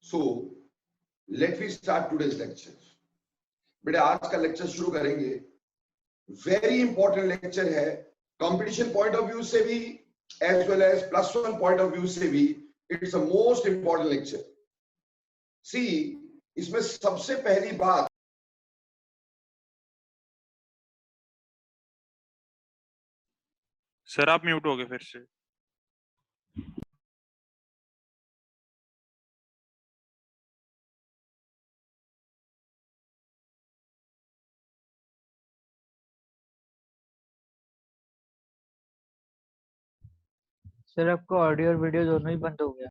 So let me start today's lecture. बेटे आज का लेक्चर शुरू करेंगे. वेरी इंपॉर्टेंट लेक्चर है, कंपटीशन पॉइंट ऑफ व्यू से भी as well as +1 point of view से भी. It's a most important lecture. See, इसमें सबसे पहली बात, सर आप म्यूट हो गए फिर से. सर आपका ऑडियो और वीडियो दोनों ही बंद हो गया.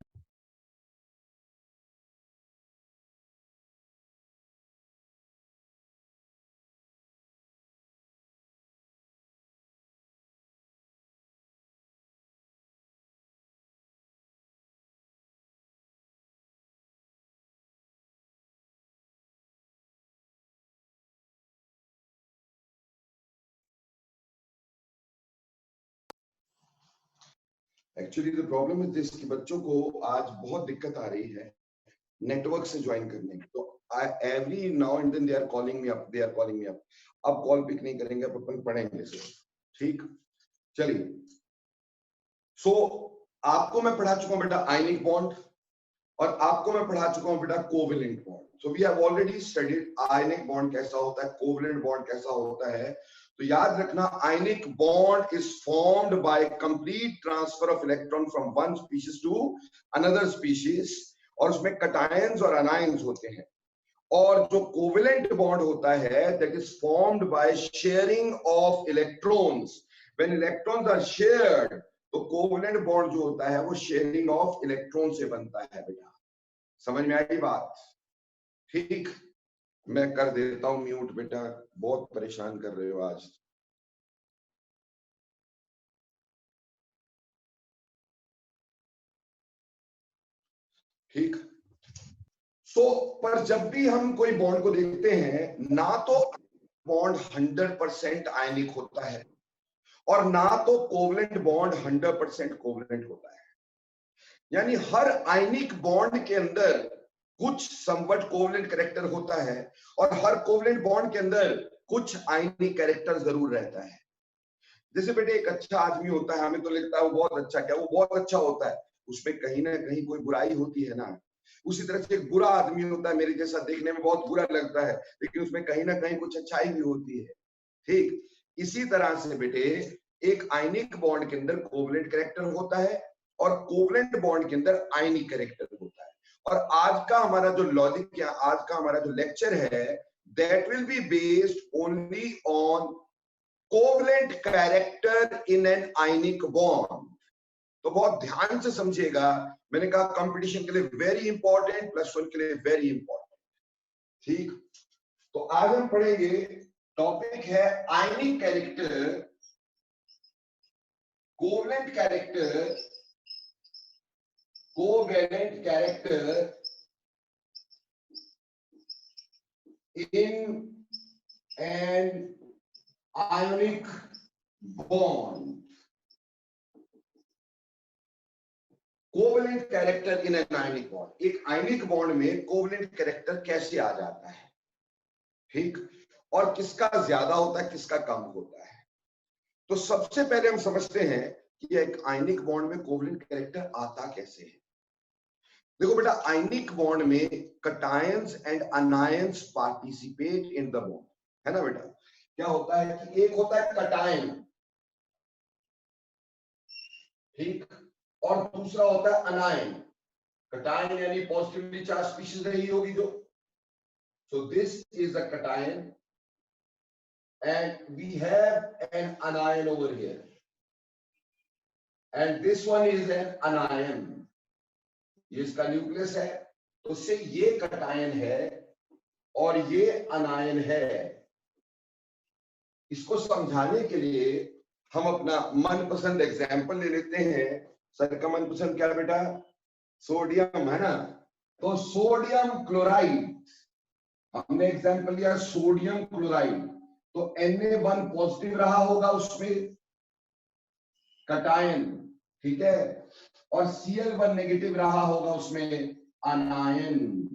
Actually the problem is this कि बच्चों को आज बहुत दिक्कत आ रही है नेटवर्क से ज्वाइन करने की. तो every now and then they are calling me up. अब कॉल पिक नहीं करेंगे, अब अपन पढ़ेंगे सर. ठीक, चलिए. सो आपको मैं पढ़ा चुका हूं बेटा आयनिक बॉन्ड, और आपको मैं पढ़ा चुका हूं बेटा covalent bond. So we have already studied ionic bond कैसा होता है, कोवेलेंट बॉन्ड कैसा होता है. तो याद रखना, ionic bond is formed by complete transfer of electron from one species to another species, और उसमें कटायंस और अनायंस होते हैं. और जो कोवेलेंट बॉन्ड होता है that is formed by sharing of electrons. When electrons are shared, तो कोवेलेंट बॉन्ड जो होता है वो शेयरिंग ऑफ इलेक्ट्रॉन से बनता है बेटा. समझ में आई बात? ठीक, मैं कर देता हूं म्यूट बेटा, बहुत परेशान कर रहे हो आज. ठीक. सो पर जब भी हम कोई बॉन्ड को देखते हैं, ना तो बॉन्ड 100% आयनिक होता है और ना तो कोवेलेंट बॉन्ड 100% कोवेलेंट होता है. यानी हर आयनिक बॉन्ड के अंदर कुछ समवट कोवेलेंट कैरेक्टर होता है, और हर कोवेलेंट बॉन्ड के अंदर कुछ आयनिक कैरेक्टर जरूर रहता है. जैसे बेटे एक अच्छा आदमी होता है, हमें तो लगता है वो बहुत अच्छा, क्या वो बहुत अच्छा होता है, उसमें कहीं ना कहीं कोई बुराई होती है ना. उसी तरह से एक बुरा आदमी होता है, मेरे जैसा, देखने में बहुत बुरा लगता है, लेकिन उसमें कहीं ना कहीं कुछ अच्छाई भी होती है. ठीक, इसी तरह से बेटे एक आयनिक बॉन्ड के अंदर कोवेलेंट कैरेक्टर होता है और कोवेलेंट बॉन्ड के अंदर आयनिक कैरेक्टर होता है. और आज का हमारा जो लॉजिक या आज का हमारा जो लेक्चर है, that will be based only on covalent character in an ionic bond. तो बहुत ध्यान से समझिएगा. मैंने कहा कंपटीशन के लिए वेरी इंपॉर्टेंट, +1 के लिए वेरी इंपॉर्टेंट. ठीक, तो आज हम पढ़ेंगे, टॉपिक है आयनिक character, covalent character, covalent character in an ionic bond. Covalent character in an ionic bond. एक आयनिक बॉन्ड में कोवेलेंट कैरेक्टर कैसे आ जाता है, ठीक, और किसका ज्यादा होता है, किसका कम होता है. तो सबसे पहले हम समझते हैं कि एक आयनिक बॉन्ड में कोवेलेंट कैरेक्टर आता कैसे है. देखो बेटा, आयनिक बॉन्ड में cations and anions participate in the bond, है ना बेटा. क्या होता है कि एक होता है कटायन, ठीक, और दूसरा होता है अनायन. कटायन यानी पॉजिटिवली चार्ज स्पीशीज रही होगी जो. So this is a cation and we have an anion over here, and this one is an anion. ये इसका न्यूक्लियस है, तो उससे ये कटायन है और ये अनायन है. इसको समझाने के लिए हम अपना मनपसंद एग्जाम्पल ले लेते हैं. सर का मनपसंद क्या है बेटा? सोडियम, है ना. तो सोडियम क्लोराइड, हमने एग्जाम्पल लिया सोडियम क्लोराइड. तो Na1 पॉजिटिव रहा होगा उसमें कटायन, ठीक है, और Cl1 नेगेटिव रहा होगा उसमें anion.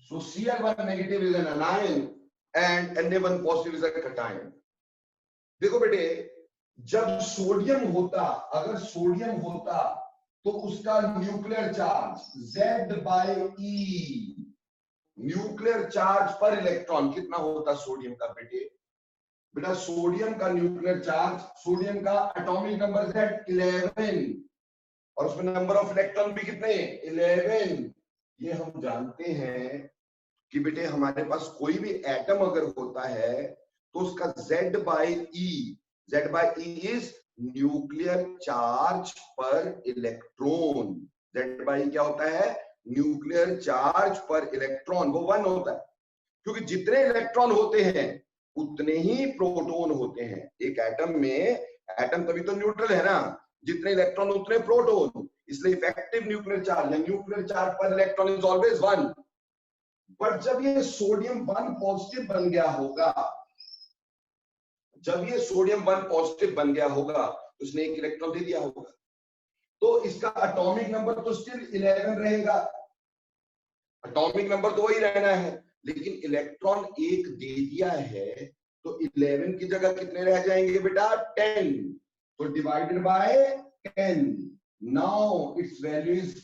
So Cl1 negative is an anion and Na1 positive is a cation. देखो बेटे, जब सोडियम होता, अगर सोडियम होता तो उसका nuclear charge Z/E, nuclear charge पर इलेक्ट्रॉन कितना होता सोडियम का बेटे? बेटा सोडियम का न्यूक्लियर चार्ज, सोडियम का एटॉमिक नंबर Z11 और उसमें नंबर ऑफ इलेक्ट्रॉन भी कितने? 11। ये हम जानते हैं कि बेटे हमारे पास कोई भी एटम अगर होता है तो उसका Z/E इज न्यूक्लियर चार्ज पर इलेक्ट्रॉन। Z/E क्या होता है? न्यूक्लियर चार्ज पर इलेक्ट्रॉन, वो 1 होता है, क्योंकि जितने इलेक्ट्रॉन होते हैं उतने ही प्रोटॉन होते हैं एक एटम में। एटम तभी तो न्यूट्रल है ना, जितने इलेक्ट्रॉन उतने प्रोटॉन, इसलिए इफेक्टिव न्यूक्लियर चार्ज या न्यूक्लियर चार्ज पर इलेक्ट्रॉन इज ऑलवेज 1। बट जब ये सोडियम 1 पॉजिटिव बन गया होगा, जब ये सोडियम 1 पॉजिटिव बन गया होगा तो उसने एक इलेक्ट्रॉन दे दिया होगा, तो इसका एटॉमिक नंबर तो स्टिल 11 रहेगा, एटॉमिक नंबर तो वही रहना है, लेकिन इलेक्ट्रॉन एक दे दिया है तो 11 की जगह कितने रह जाएंगे बेटा? 10। तो divided by 10, now it's value is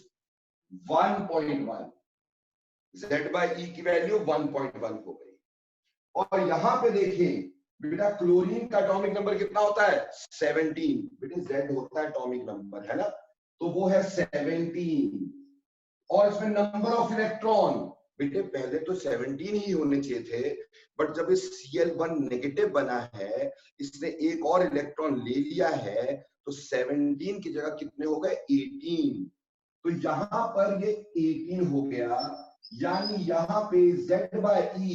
1.1। Z/E की वैल्यू 1.1 हो गई। और यहां पे देखिए बेटा क्लोरीन का एटॉमिक नंबर कितना होता है? 17। बेटे Z होता है एटॉमिक नंबर, है ना, तो वो है 17। और इसमें नंबर ऑफ इलेक्ट्रॉन बेटे पहले तो 17 ही होने चाहिए थे, बट जब इस Cl1 नेगेटिव बना है, इसने एक और इलेक्ट्रॉन ले लिया है, तो 17 की जगह कितने हो गए? 18। तो यहां पर ये 18 हो गया, यानी यहां पे Z/E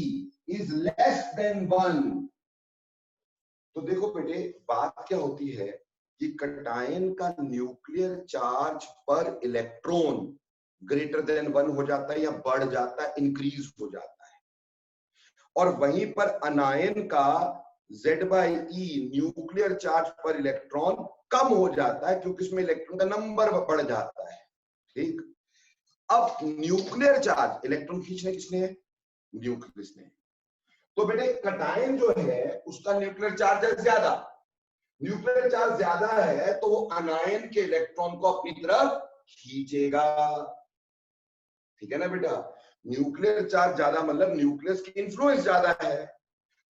इज लेस देन 1। तो देखो बेटे बात क्या होती है कि कटायन का न्यूक्लियर चार्ज पर इलेक्ट्रॉन ग्रेटर देन 1 हो जाता है या बढ़ जाता है, इंक्रीज हो जाता है, और वहीं पर अनायन का Z/E न्यूक्लियर चार्ज पर इलेक्ट्रॉन कम हो जाता है, क्योंकि इसमें इलेक्ट्रॉन का नंबर बढ़ जाता है। ठीक, अब न्यूक्लियर चार्ज इलेक्ट्रॉन खींचने किसने है? न्यूक्लियस ने। तो बेटे कटायन जो है उसका न्यूक्लियर चार्ज है ज्यादा, न्यूक्लियर चार्ज ज्यादा है तो वो अनायन के इलेक्ट्रॉन को अपनी तरफ खींचेगा। ठीक है ना बेटा, न्यूक्लियर चार्ज ज्यादा मतलब न्यूक्लियस की इन्फ्लुएंस ज्यादा है,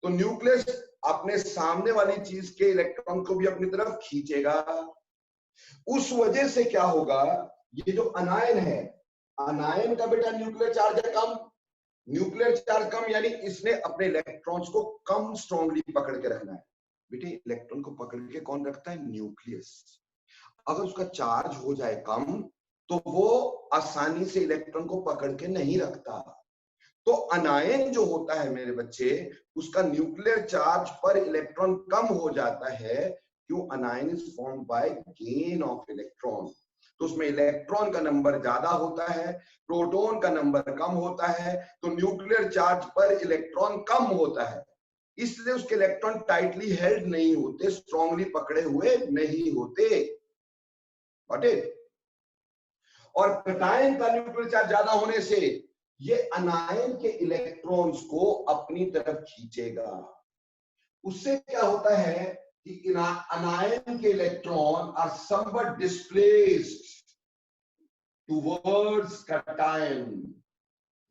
तो न्यूक्लियस अपने सामने वाली चीज के इलेक्ट्रॉन को भी अपनी तरफ खींचेगा। उस वजह से क्या होगा, ये जो अनायन है, अनायन का बेटा न्यूक्लियर चार्ज है कम, न्यूक्लियर चार्ज कम यानी इसने अपने इलेक्ट्रॉन्स को कम स्ट्रांगली पकड़ के रखना है। बेटे इलेक्ट्रॉन को पकड़ के कौन रखता है? न्यूक्लियस। अगर उसका चार्ज हो जाए कम तो वो आसानी से इलेक्ट्रॉन को पकड़ के नहीं रखता। तो अनायन जो होता है मेरे बच्चे, उसका न्यूक्लियर चार्ज पर इलेक्ट्रॉन कम हो जाता है। क्यों? अनायन is formed bye gain of electron, तो उसमें इलेक्ट्रॉन का नंबर ज्यादा होता है, प्रोटॉन का नंबर कम होता है, तो न्यूक्लियर चार्ज पर इलेक्ट्रॉन कम होता है, इसलिए उसके इलेक्ट्रॉन टाइटली हेल्ड नहीं होते, स्ट्रांगली पकड़े हुए नहीं होते। Got it? और कटायन का न्यूक्लियर चार्ज ज्यादा होने से ये अनायन के इलेक्ट्रॉन्स को अपनी तरफ खींचेगा। उससे क्या होता है कि अनायन के electron are somewhat displaced towards cation.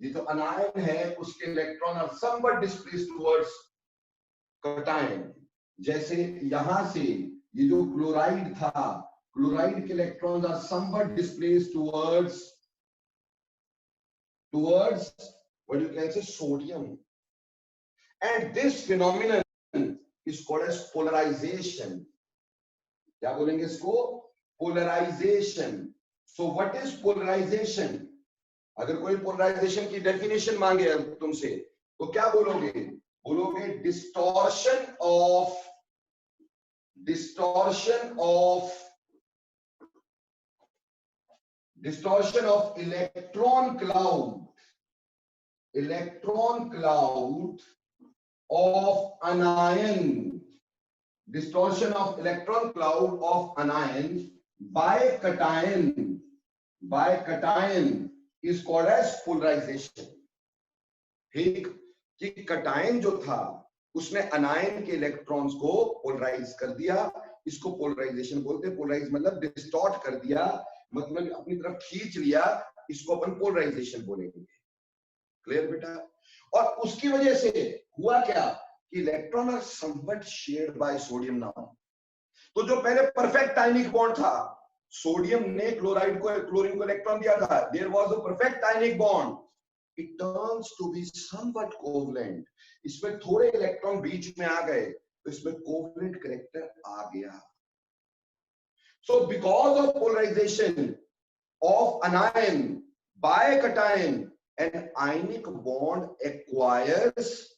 ये जो अनायन है उसके electron are somewhat displaced towards cation. जैसे यहां से ये जो क्लोराइड था, क्लोराइड के electrons are somewhat displaced towards what you can say sodium, and this phenomenon is called as polarization. क्या बोलेंगे इसको? Polarization. So what is polarization? अगर कोई polarization की definition मांगे तुमसे तो क्या बोलोगे? बोलोगे distortion of electron cloud of anion, distortion of electron cloud of anion by cation by cation is called as polarisation. ठीक, कि कटायन जो था उसने अनायन के इलेक्ट्रॉन्स को पोलराइज कर दिया, इसको पोलराइजेशन बोलते हैं। पोलराइज मतलब डिस्टॉर्ट कर दिया, मतलब अपनी तरफ खींच लिया, इसको अपन पोलराइजेशन बोलेंगे। क्लियर बेटा? और उसकी वजह से हुआ क्या कि electron are somewhat shared by sodium now. तो जो पहले परफेक्ट आयनिक बॉन्ड था, सोडियम ने क्लोराइड को क्लोरीन को इलेक्ट्रॉन दिया था, there was a perfect ionic bond, it turns to be somewhat covalent. इसमें थोड़े इलेक्ट्रॉन बीच में आ गए तो इसमें कोवलेंट कैरेक्टर आ गया। So because of polarisation of anion by cation, an ionic bond acquires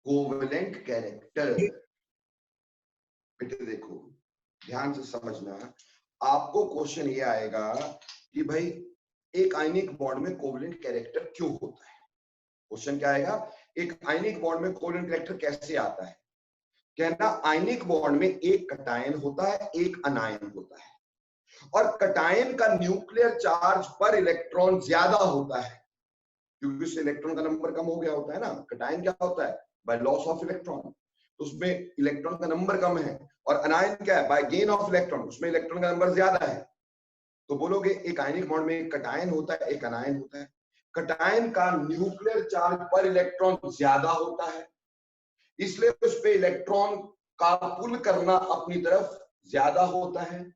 covalent character। बेटे देखो, ध्यान से समझना, आपको क्वेश्चन ये आएगा कि भाई एक आयनिक बॉन्ड में कोवलेंट कैरेक्टर क्यों होता है। क्वेश्चन क्या आएगा, एक आयनिक बॉन्ड में कोवलेंट कैरेक्टर कैसे आता है। कहना आयनिक बॉन्ड में एक कटायन होता है, एक अनायन होता है, और कटायन का न्यूक्लियर चार्ज पर इलेक्ट्रॉन ज्यादा होता है, क्योंकि उससे इलेक्ट्रॉन का नंबर कम हो गया होता है ना। कटायन क्या होता है, बाय लॉस ऑफ इलेक्ट्रॉन, तो उसमें इलेक्ट्रॉन का नंबर कम है। और अनायन क्या है, बाय गेन ऑफ इलेक्ट्रॉन, उसमें इलेक्ट्रॉन का नंबर ज्यादा है। तो बोलोगे एक आयनिक बॉन्ड में एक कटायन होता है, एक अनायन होता है। कटायन का न्यूक्लियर चार्ज पर इलेक्ट्रॉन ज्यादा होता है, इसलिए उस पे इलेक्ट्रॉन का पुल करना अपनी तरफ ज्यादा होता है।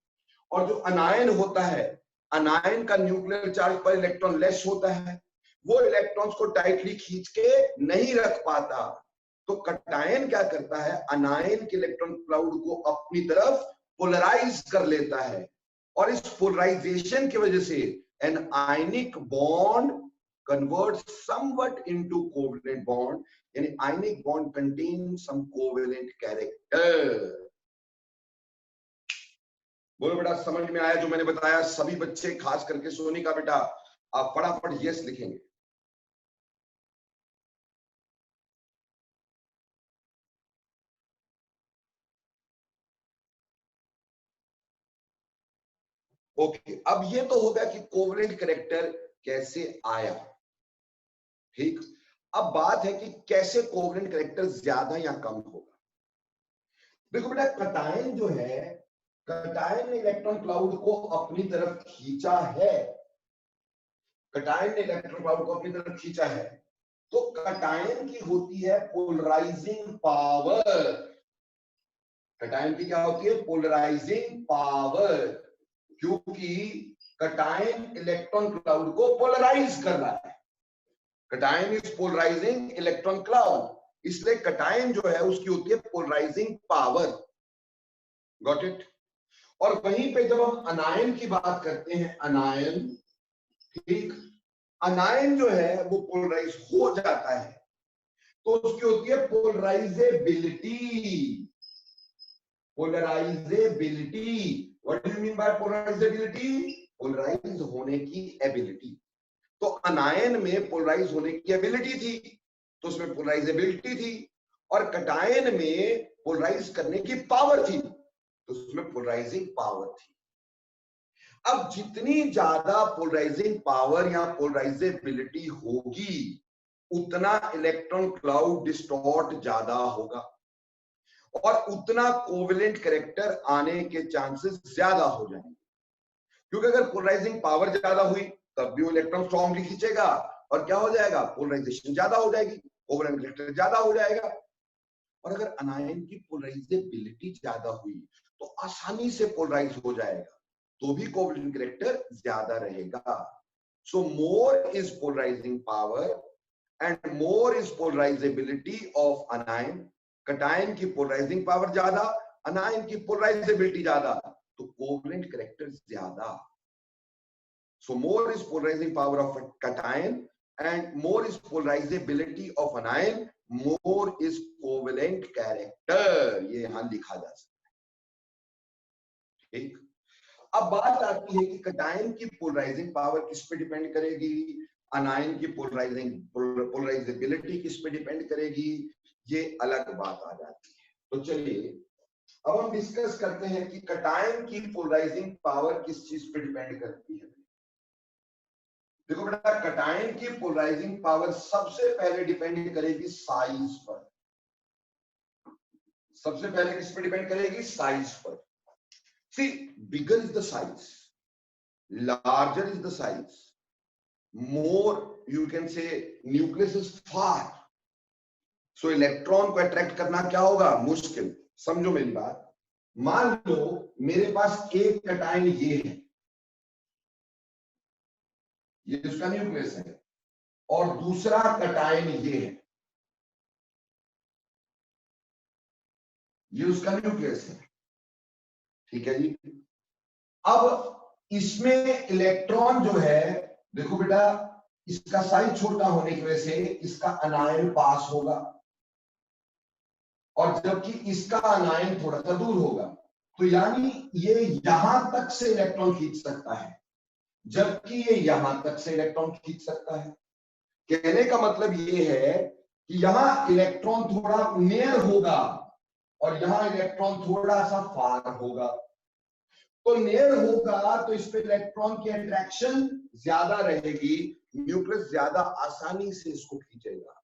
और जो अनायन होता है, अनायन का न्यूक्लियर चार्ज पर इलेक्ट्रॉन लेस होता है, वो इलेक्ट्रॉन्स को टाइटली खींच के नहीं रख पाता। तो कटायन क्या करता है, अनायन के इलेक्ट्रॉन क्लाउड को अपनी तरफ पोलराइज कर लेता है, और इस पोलराइजेशन की वजह से an ionic bond convert somewhat into covalent bond, यानी ionic bond contain some covalent character. बोलो बेटा, समझ में आया जो मैंने बताया? सभी बच्चे, खास करके सोनी का बेटा, आप फटाफट यस लिखेंगे। ओके, अब ये तो हो गया कि कोवलेंट कैरेक्टर कैसे आया। ठीक, अब बात है कि कैसे कोवलेंट कैरेक्टर ज्यादा या कम होगा। देखो बेटा, कटायन जो है, कटायन ने इलेक्ट्रॉन क्लाउड को अपनी तरफ खींचा है, कटायन ने इलेक्ट्रॉन क्लाउड को अपनी तरफ खींचा है, तो कटायन की होती है पोलराइजिंग पावर। कटायन की क्या होती है, पोलराइजिंग पावर, क्योंकि कटायन इलेक्ट्रॉन क्लाउड को पोलराइज कर रहा है। Cation is polarising electron cloud, इसलिए कटायन जो है उसकी होती है पोलराइजिंग पावर। Got it? और वहीं पे जब हम अनायन की बात करते हैं, अनायन, ठीक, अनायन जो है वो पोलराइज हो जाता है, तो उसकी होती है polarisability. Polarisability, what do you mean by polarisability? Polarise होने की एबिलिटी। तो अनायन में पोलराइज होने की एबिलिटी थी, तो उसमें पोलराइजेबिलिटी थी, और कटायन में पोलराइज करने की पावर थी, तो उसमें पोलराइजिंग पावर थी। अब जितनी ज्यादा पोलराइजिंग पावर या पोलराइजेबिलिटी होगी, उतना इलेक्ट्रॉन क्लाउड डिस्टॉर्ट ज्यादा होगा, और उतना कोवेलेंट कैरेक्टर आने के चांसेस ज्यादा हो जाएंगे। क्योंकि अगर पोलराइजिंग पावर ज्यादा हुई तब भी वो इलेक्ट्रॉन स्ट्रांगली खींचेगा, और क्या हो जाएगा, पोलराइजेशन ज्यादा हो जाएगी, कोवेलेंट कैरेक्टर ज्यादा हो जाएगा। और अगर अनायन की पोलराइजेबिलिटी ज्यादा हुई तो आसानी से पोलराइज हो जाएगा, तो भी कोवेलेंट कैरेक्टर ज्यादा रहेगा। So more is polarising power and more is polarisability of anion. Cation की पोलराइजिंग पावर ज्यादा, अनायन की पोलराइजेबिलिटी ज्यादा, तो कोवेलेंट कैरेक्टर ज्यादा। So more is polarizing power of a cation and more is polarizability of anion, more is covalent character। ये यहां लिखा जा सकता है। ठीक, अब बात आती है कि कटायन की पोलराइजिंग पावर किस पे डिपेंड करेगी, अनायन की पोलराइजेबिलिटी किस पे डिपेंड करेगी, ये अलग बात आ जाती है। तो चलिए अब हम डिस्कस करते हैं कि कटायन की पोलराइजिंग पावर किस चीज पे डिपेंड करती है। देखो बेटा, कटायन की पोलराइजिंग पावर सबसे पहले डिपेंड करेगी साइज पर। सबसे पहले किस पर डिपेंड करेगी? साइज पर। See, bigger is the size, larger is the size, more you can say nucleus is far, so electron को अट्रैक्ट करना क्या होगा? मुश्किल। समझो मेरी बात। मान लो मेरे पास एक कटायन ये है, ये उसका न्यूक्लियस है, और दूसरा कटायन ये है, ये उसका न्यूक्लियस है। ठीक है जी। अब इसमें इलेक्ट्रॉन जो है, देखो बेटा, इसका साइज छोटा होने की वजह से इसका अनायन पास होगा, और जबकि इसका अनायन थोड़ा सा दूर होगा, तो यानी ये यहां तक से इलेक्ट्रॉन खींच सकता है, जबकि ये यहां तक से इलेक्ट्रॉन खींच सकता है। कहने का मतलब ये है कि यहां इलेक्ट्रॉन थोड़ा नियर होगा और यहां इलेक्ट्रॉन थोड़ा सा फार होगा। तो नियर होगा तो इस पे इलेक्ट्रॉन की अट्रैक्शन ज्यादा रहेगी, न्यूक्लियस ज्यादा आसानी से इसको खींचेगा।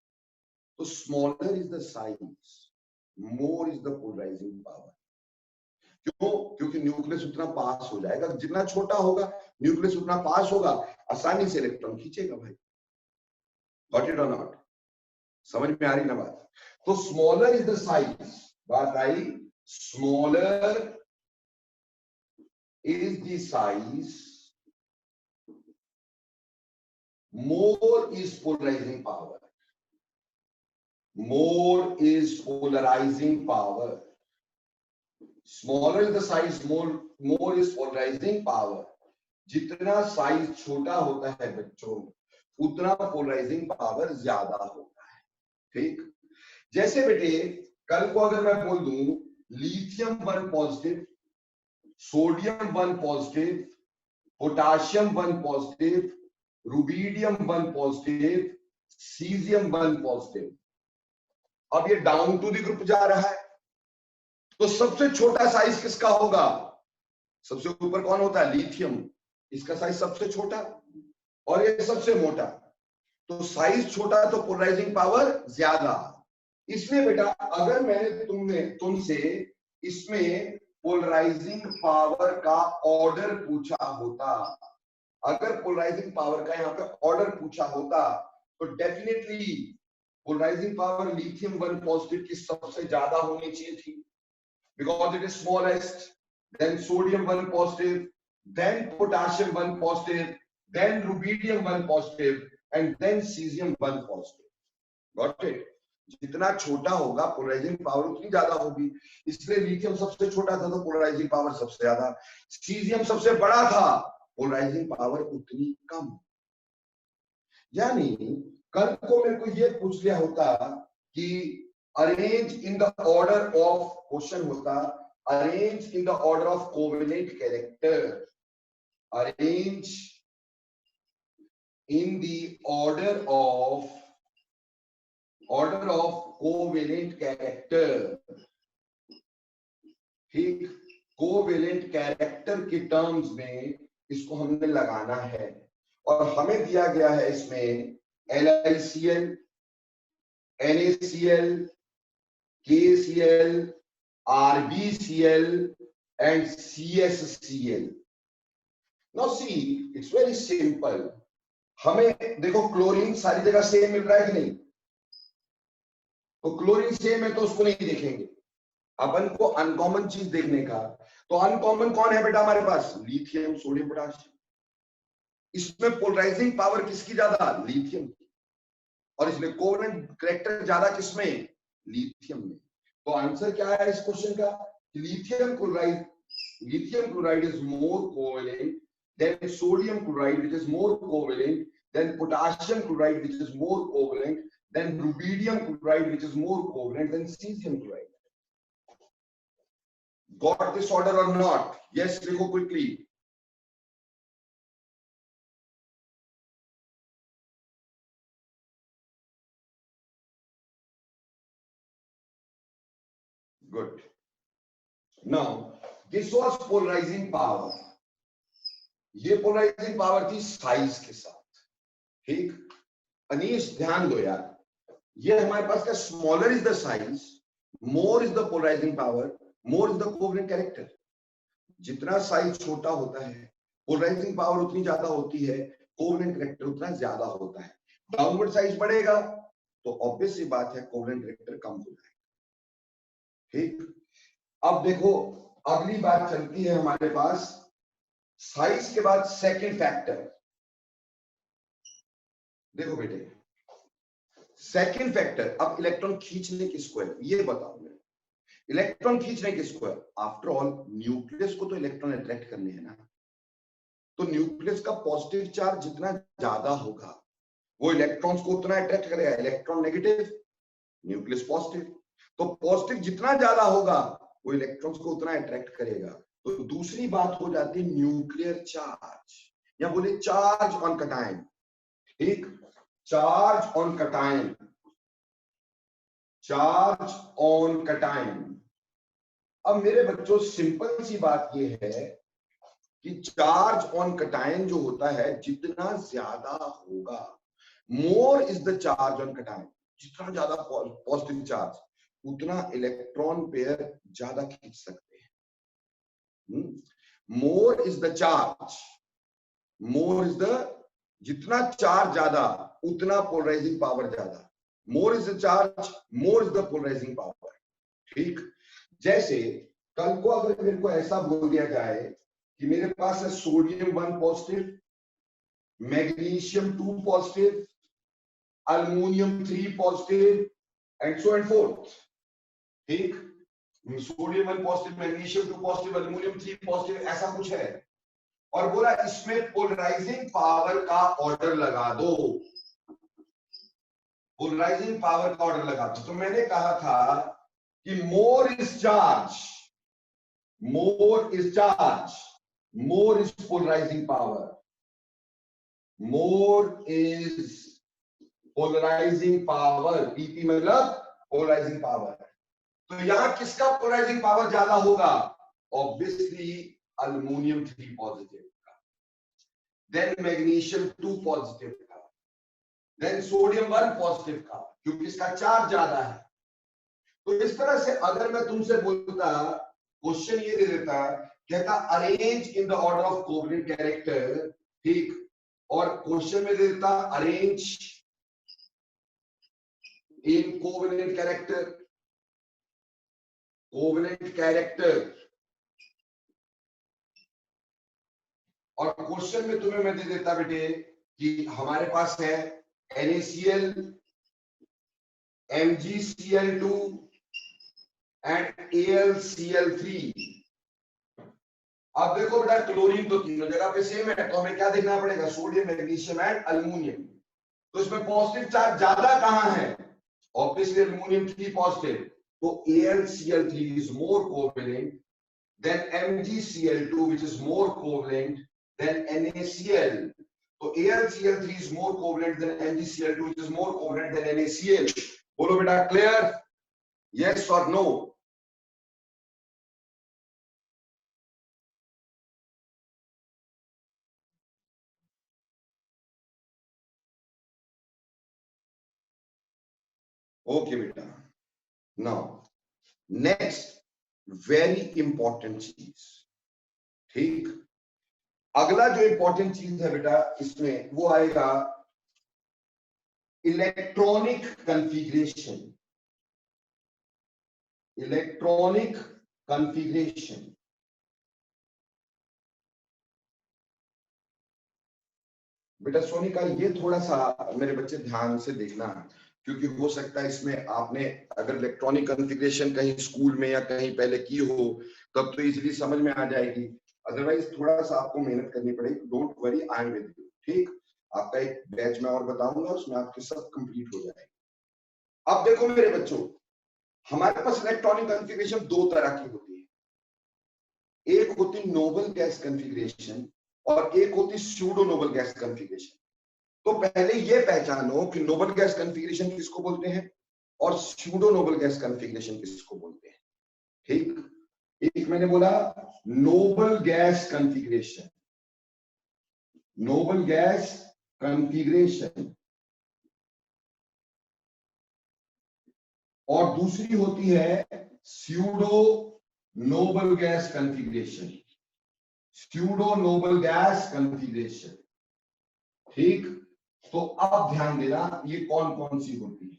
तो smaller is the size, more is the polarising power. क्यों? क्योंकि न्यूक्लियस उतना पास हो जाएगा, जितना छोटा होगा न्यूक्लियस उतना पास होगा, आसानी से इलेक्ट्रॉन खींचेगा। भाई, गॉट इट और नॉट? समझ में आ रही ना बात? तो स्मॉलर इज द साइज, बात आई? Smaller is the size, more is polarizing power, more is polarizing power, smaller is the size, more is polarizing power। जितना साइज छोटा होता है बच्चों, उतना पोलराइजिंग पावर ज्यादा होता है। ठीक? जैसे बेटे, कल को अगर मैं बोल दूं lithium 1 positive, sodium 1 positive, potassium 1 positive, rubidium 1 positive, caesium 1 positive. अब ये डाउन टू द ग्रुप जा रहा है, तो सबसे छोटा साइज किसका होगा? सबसे ऊपर कौन होता है? लिथियम। इसका साइज सबसे छोटा और ये सबसे मोटा, तो साइज छोटा तो पोलराइजिंग पावर ज्यादा। इसलिए बेटा, अगर मैंने तुमसे इसमें पोलराइजिंग पावर का ऑर्डर पूछा होता, अगर पोलराइजिंग पावर का यहाँ पे ऑर्डर पूछा होता, तो definitely polarising power lithium 1 positive की सबसे ज्यादा होनी चाहिए थी, because it is smallest, then sodium 1 positive, then potassium 1 positive, then rubidium 1 positive, and then caesium 1 positive. Got it? जितना छोटा होगा पोलराइजिंग पावर उतनी ज्यादा होगी। इसलिए लिथियम सबसे छोटा था तो पोलराइजिंग पावर सबसे ज्यादा, सीजियम सबसे बड़ा था, पोलराइजिंग पावर उतनी कम। यानी कल को मेरे को ये पूछ लिया होता कि arrange in the order of, question होता arrange in the order of covalent character, arrange in the order of covalent character. ठीक? कोवेलेंट कैरेक्टर के टर्म्स में इसको हमने लगाना है, और हमें दिया गया है इसमें LiCl, NaCl, KCl, RbCl and CsCl। Now see, it's very simple। हमें देखो क्लोरीन सारी जगह सेम मिल रहा है कि नहीं? तो क्लोरीन सेम है तो उसको नहीं देखेंगे, अपन को अनकॉमन चीज देखने का। तो अनकॉमन कौन है बेटा हमारे पास? Lithium, sodium, potassium. इसमें पोलराइजिंग पावर किसकी ज्यादा? लिथियम की। और इसमें कोवेलेंट कैरेक्टर ज्यादा किसमें? लिथियम में। तो आंसर क्या है इस क्वेश्चन का? Lithium chloride is more covalent than sodium chloride which is more covalent, then potassium chloride which is more covalent, then rubidium chloride which is more covalent, then cesium chloride। Got this order or not? Yes, लिखो quickly। Good। Now this was polarizing power। ये polarising power थी size के साथ। ठीक, अनीश ध्यान दो यार, ये हमारे पास क्या, smaller is the size, more is the polarising power, more is the covalent character. जितना साइज छोटा होता है पोलराइजिंग पावर उतनी ज्यादा होती है, कोवेलेंट कैरेक्टर उतना ज्यादा होता है। डाउनवर्ड साइज बढ़ेगा तो ऑब्वियस सी बात है कोवेलेंट कैरेक्टर कम हो जाएगा। ठीक, अब देखो अगली बात चलती है हमारे पास साइज के बाद सेकंड फैक्टर। देखो बेटे, सेकंड फैक्टर, अब इलेक्ट्रॉन खींचने किसको है ये बताओ मैं। इलेक्ट्रॉन खींचने किसको है? आफ्टर ऑल न्यूक्लियस को तो इलेक्ट्रॉन अट्रैक्ट करने हैं ना, तो न्यूक्लियस का पॉजिटिव चार्ज जितना ज्यादा होगा वो इलेक्ट्रॉन्स को उतना अट्रैक्ट करेगा। इलेक्ट्रॉन नेगेटिव, न्यूक्लियस पॉजिटिव, तो पॉजिटिव जितना ज्यादा होगा वो इलेक्ट्रॉन्स को उतना अट्रैक्ट करेगा। तो दूसरी बात हो जाती है न्यूक्लियर चार्ज, या बोले चार्ज ऑन कटायन। ठीक, charge on cation, charge on cation. अब मेरे बच्चों सिंपल सी बात यह है कि चार्ज ऑन कटायन जो होता है जितना ज्यादा होगा, more is the charge on cation, जितना ज्यादा पॉजिटिव चार्ज उतना इलेक्ट्रॉन पेयर ज्यादा खींच सकते हैं। More is the charge, more is the, जितना चार्ज ज्यादा उतना पोलराइजिंग पावर ज्यादा। More is the charge, more is the polarising power. ठीक, जैसे कल को अगर मेरे को ऐसा बोल दिया जाए कि मेरे पास है sodium 1 positive, magnesium 2 positive, aluminium 3 positive and so and forth. ठीक, sodium 1 positive, magnesium 2 positive, aluminium 3 positive, ऐसा कुछ है, और बोला इसमें पोलराइजिंग पावर का ऑर्डर लगा दो, पोलराइजिंग पावर का ऑर्डर लगा दो। तो मैंने कहा था कि more is charge, more is charge, more is polarising power, more is polarising power, PP मतलब पोलराइजिंग पावर। तो यहां किसका पोलराइजिंग पावर ज्यादा होगा? ऑब्वियसली अल्युमिनियम 3 पॉजिटिव का, देन मैग्नीशियम 2 पॉजिटिव का, देन सोडियम 1 पॉजिटिव का, क्योंकि इसका चार्ज ज्यादा है। तो इस तरह से अगर मैं तुमसे बोलता, क्वेश्चन ये दे देता, कहता arrange in the order of covalent character, ठीक, और क्वेश्चन में दे देता arrange in covalent character, covalent character, और क्वेश्चन में तुम्हें मैं दे देता बेटे कि हमारे पास है NaCl, MgCl2 एंड AlCl3। अब देखो बेटा क्लोरीन तो तीनों जगह पे सेम है, तो हमें क्या देखना पड़ेगा? Sodium, magnesium and aluminium. तो इसमें पॉजिटिव चार्ज ज्यादा कहां है? ऑब्वियसली अल्युमिनियम 3 पॉजिटिव, तो AlCl3 is more covalent than MgCl2 which is more covalent than NaCl. तो AlCl3 is more covalent than MgCl2 which is more covalent than NaCl. बोलो बेटा clear? Yes or no? Okay बेटा, now next very important चीज, ठीक, अगला जो important चीज है बेटा इसमें वो आएगा इलेक्ट्रॉनिक कॉन्फ़िगरेशन, इलेक्ट्रॉनिक कॉन्फ़िगरेशन। बेटा सोनिका ये थोड़ा सा मेरे बच्चे ध्यान से देखना, क्योंकि हो सकता है इसमें आपने अगर इलेक्ट्रॉनिक कॉन्फ़िगरेशन कहीं स्कूल में या कहीं पहले की हो तब तो इजीली समझ में आ जाएगी, अदरवाइज थोड़ा सा आपको मेहनत करनी पड़ेगी। Don't worry, I am with you. ठीक, आपका एक बैच में और बताऊंगा, उसमें आपके सब कंप्लीट हो जाएगा। अब देखो मेरे बच्चों, हमारे पास इलेक्ट्रॉनिक कॉन्फ़िगरेशन दो तरह की होती है, एक होती नोबल गैस कॉन्फ़िगरेशन और एक होती स्यूडो नोबल गैस कॉन्फ़िगरेशन। तो पहले ये पहचानो कि नोबल गैस कॉन्फ़िगरेशन किसको बोलते हैं और स्यूडो नोबल गैस कॉन्फ़िगरेशन किसको बोलते हैं। ठीक, एक मैंने बोला Nobel gas configuration, Nobel gas configuration और दूसरी होती है pseudo noble gas configuration. Pseudo noble gas configuration, ठीक। तो अब ध्यान देना ये कौन कौन सी होती है।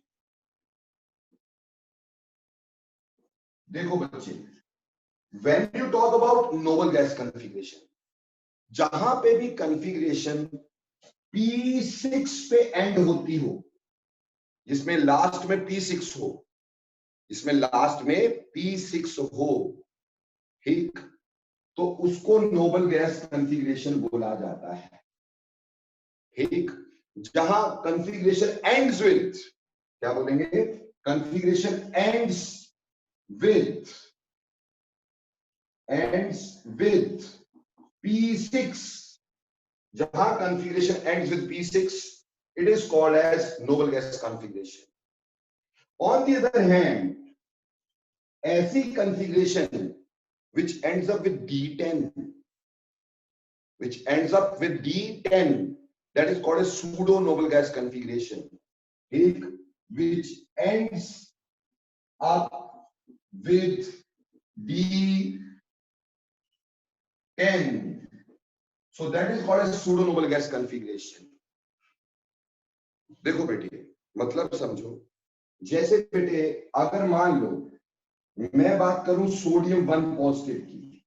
देखो बच्चे, when you talk about Nobel gas configuration, जहां पे भी कॉन्फ़िगरेशन P6 पे एंड होती हो, जिसमें लास्ट में P6 हो, इसमें लास्ट में P6 हो, ठीक, तो उसको नोबल गैस कॉन्फ़िगरेशन बोला जाता है, ठीक। जहां कॉन्फ़िगरेशन एंड्स विद, क्या बोलेंगे, कॉन्फ़िगरेशन एंड्स विद P6, जहां configuration ends with P6, it is called as noble gas configuration. On the other hand, ऐसी configuration which ends up with D10, that is called as pseudo noble gas configuration, which ends up with D10. So that is called as pseudo noble gas configuration. देखो बेटे, मतलब समझो, जैसे बेटे अगर मान लो मैं बात करूं सोडियम 1 पॉजिटिव की,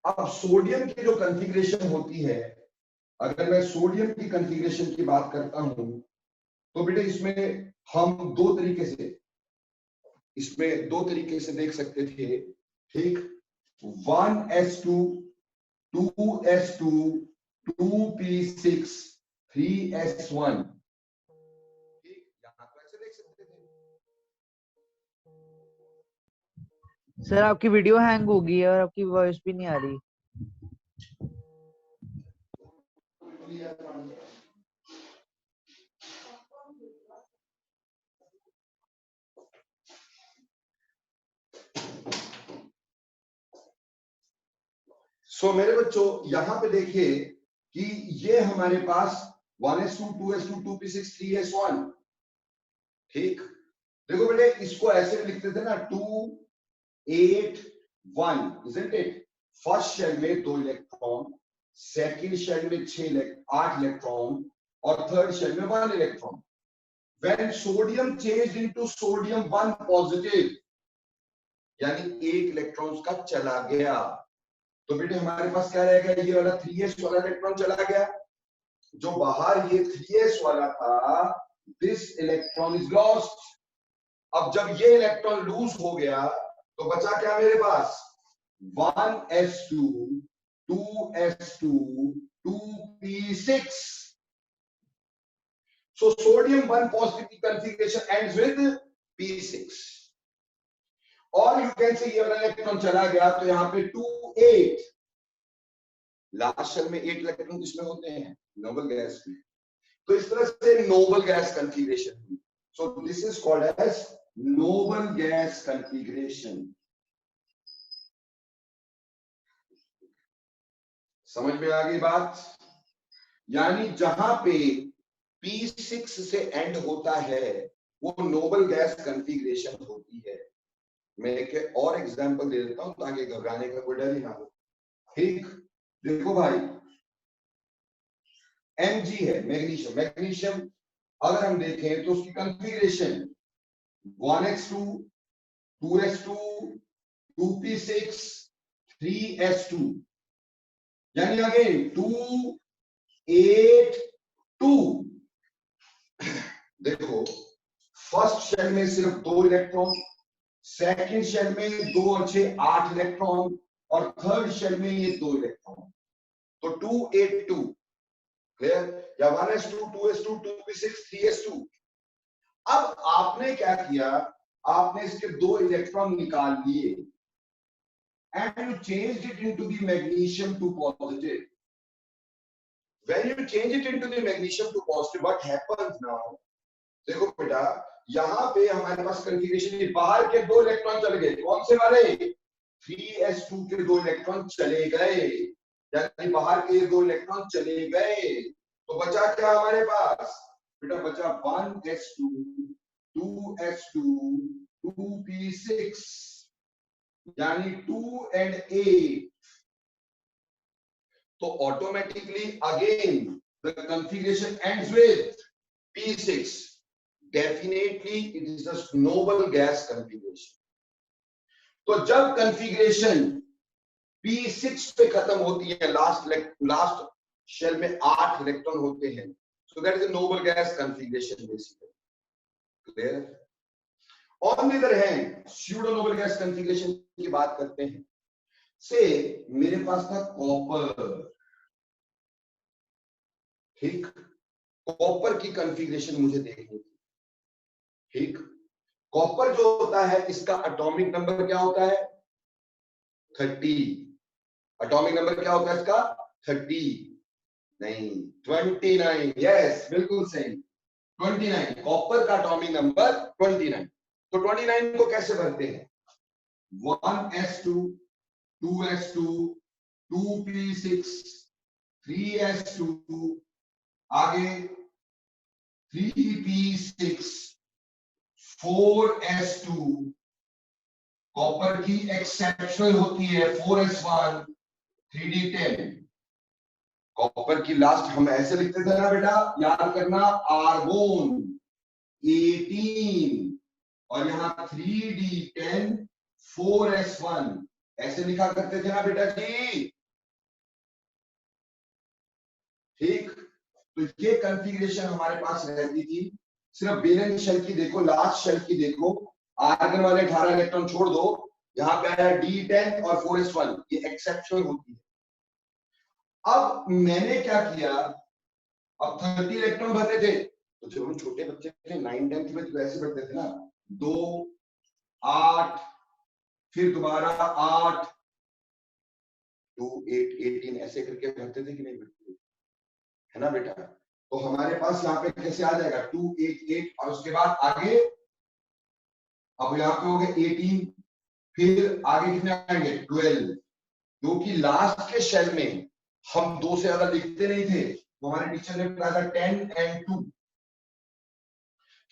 अब सोडियम की जो कॉन्फ़िगरेशन होती है, अगर मैं सोडियम की कॉन्फ़िगरेशन की बात करता हूं तो बेटे इसमें हम दो तरीके से देख सकते थे, ठीक। 1s2 2s2 2p6 3s1, ठीक, यहां तो ऐसे देख सकते थे। सर आपकी वीडियो हैंग हो गई है और आपकी वॉइस भी नहीं आ रही। सो मेरे बच्चों, यहां पे देखिए कि ये हमारे पास 1s2 2s2 2p6 3s1, ठीक। देखो बेटे, इसको ऐसे लिखते थे ना 2 8 1, isn't it? फर्स्ट शेल में 2 इलेक्ट्रॉन, सेकंड शेल में 8 इलेक्ट्रॉन और थर्ड शेल में 1 electron. When sodium changed into sodium 1 positive, यानी 8 इलेक्ट्रॉन्स का चला गया, तो बेटे हमारे पास क्या रहेगा, ये वाला 3s वाला इलेक्ट्रॉन चला गया, जो बाहर ये 3s वाला था, दिस इलेक्ट्रॉन इज लॉस्ट। अब जब ये इलेक्ट्रॉन लूज हो गया तो बचा क्या मेरे पास, 1s2 2s2 2p6. So sodium 1 positive configuration ends with P6. और you can say ये वाला इलेक्ट्रॉन चला गया तो यहाँ पे 2 8, लास्ट शेल में 8 इलेक्ट्रॉन किसमें होते हैं, नोबल गैस में। तो इस तरह से नोबल गैस कॉन्फ़िगरेशन हुई। So this is called as noble gas configuration. समझ में आ गई बात? यानी जहां पे P6 से एंड होता है वो नोबल गैस कॉन्फ़िगरेशन होती है। मैं एक और एग्जांपल दे देता हूं ताकि घबराने का कोई डर ही ना हो, ठीक। देखो भाई, Mg है मैग्नीशियम। मैग्नीशियम अगर हम देखें तो उसकी configuration 1s2 2s2 2p6 3s2, यानी अगेन 2 8 2। देखो, फर्स्ट शेल में सिर्फ 2 इलेक्ट्रॉन, सेकंड शेल में 2 और 6 8 इलेक्ट्रॉन और थर्ड शेल में ये 2 इलेक्ट्रॉन, तो 2 8 2, क्लियर? या 1s2 2s2 2p6 3s2। अब आपने क्या किया, आपने इसके 2 इलेक्ट्रॉन निकाल लिए and you changed it into the magnesium 2 positive. When you change it into the magnesium 2 positive, what happens now? देखो बेटा, यहां पे हमारे पास कॉन्फ़िगरेशन, बाहर के 2 इलेक्ट्रॉन चले गए, कौन से वाले, 3s2 के 2 इलेक्ट्रॉन चले गए, यानी बाहर के ये 2 इलेक्ट्रॉन चले गए, तो बचा क्या हमारे पास बेटा, बचा 1s2 2s2 2p6 यानी 2 and 8. तो automatically again the configuration ends with p6. Definitely it is a noble gas configuration. तो जब configuration p6 पे खत्म होती है, लास्ट शेल में 8 इलेक्ट्रॉन होते हैं, so that is a noble gas configuration basically. Clear? On the other hand, pseudo noble gas configuration की बात करते हैं. से मेरे पास था कॉपर, ठीक, कॉपर की कॉन्फ़िगरेशन मुझे देखनी थी, ठीक. कॉपर जो होता है इसका एटॉमिक नंबर क्या होता है 30. एटॉमिक नंबर क्या होता है इसका 30 नहीं 29. यस बिल्कुल सही 29. कॉपर का एटॉमिक नंबर 29. तो 29 को कैसे भरते हैं 1s2 2s2 2p6 3s2 आगे 3p6 4s2. कॉपर की एक्सेप्शनल होती है 4s1 3d10. कॉपर की लास्ट हम ऐसे लिखते थे ना बेटा, याद करना, आर्गोन 18 और यहां 3d10 4s1 ऐसे लिखा करते थे ना बेटा जी, ठीक. तो ये कॉन्फ़िगरेशन हमारे पास रहती थी. सिर्फ वैलेंस शेल की देखो, लास्ट शेल की देखो, आर्गन वाले 18 इलेक्ट्रॉन छोड़ दो, यहाँ पे आया d10 और 4s1, ये एक्सेप्शनल होती है. अब मैंने क्या किया, अब 30 इलेक्ट्रॉन भरने थे, तो जब हम छोटे बच्चे थे 9 10th में तो ऐसे भरते थे ना, 2 8 फिर दोबारा 8 2 8 18 ऐसे करके भरते थे कि नहीं भरते थे, है ना बेटा. तो हमारे पास यहाँ पे कैसे आ जाएगा 2 8 8 और उसके बाद आगे, अब यहाँ पे हो गए 18, फिर आगे कितने आएंगे 12, क्योंकि लास्ट के शेल में हम 2 से ज्यादा लिखते नहीं थे, तो हमारे टीचर ने बताया था 10 and 2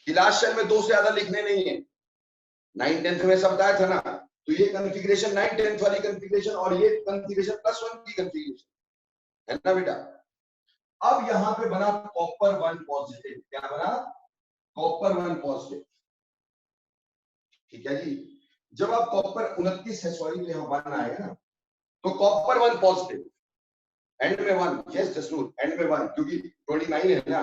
कि लास्ट शेल में 2 से ज्यादा लिखने नहीं है. 9 10th में सब बताया था ना. तो ये कॉन्फ़िगरेशन 9 10th वाली कॉन्फ़िगरेशन और ये कॉन्फ़िगरेशन +1 की कॉन्फ़िगरेशन है ना बेटा. अब यहाँ पे बना कॉपर 1 पॉजिटिव. क्या बना कॉपर 1 पॉजिटिव, ठीक है जी. जब आप कॉपर 29 है, सॉरी, तो यहाँ 1 आएगा ना, तो कॉपर 1 पॉजिटिव एंड में 1. यस जसनूर, एंड में 1 क्योंकि 29 है ना,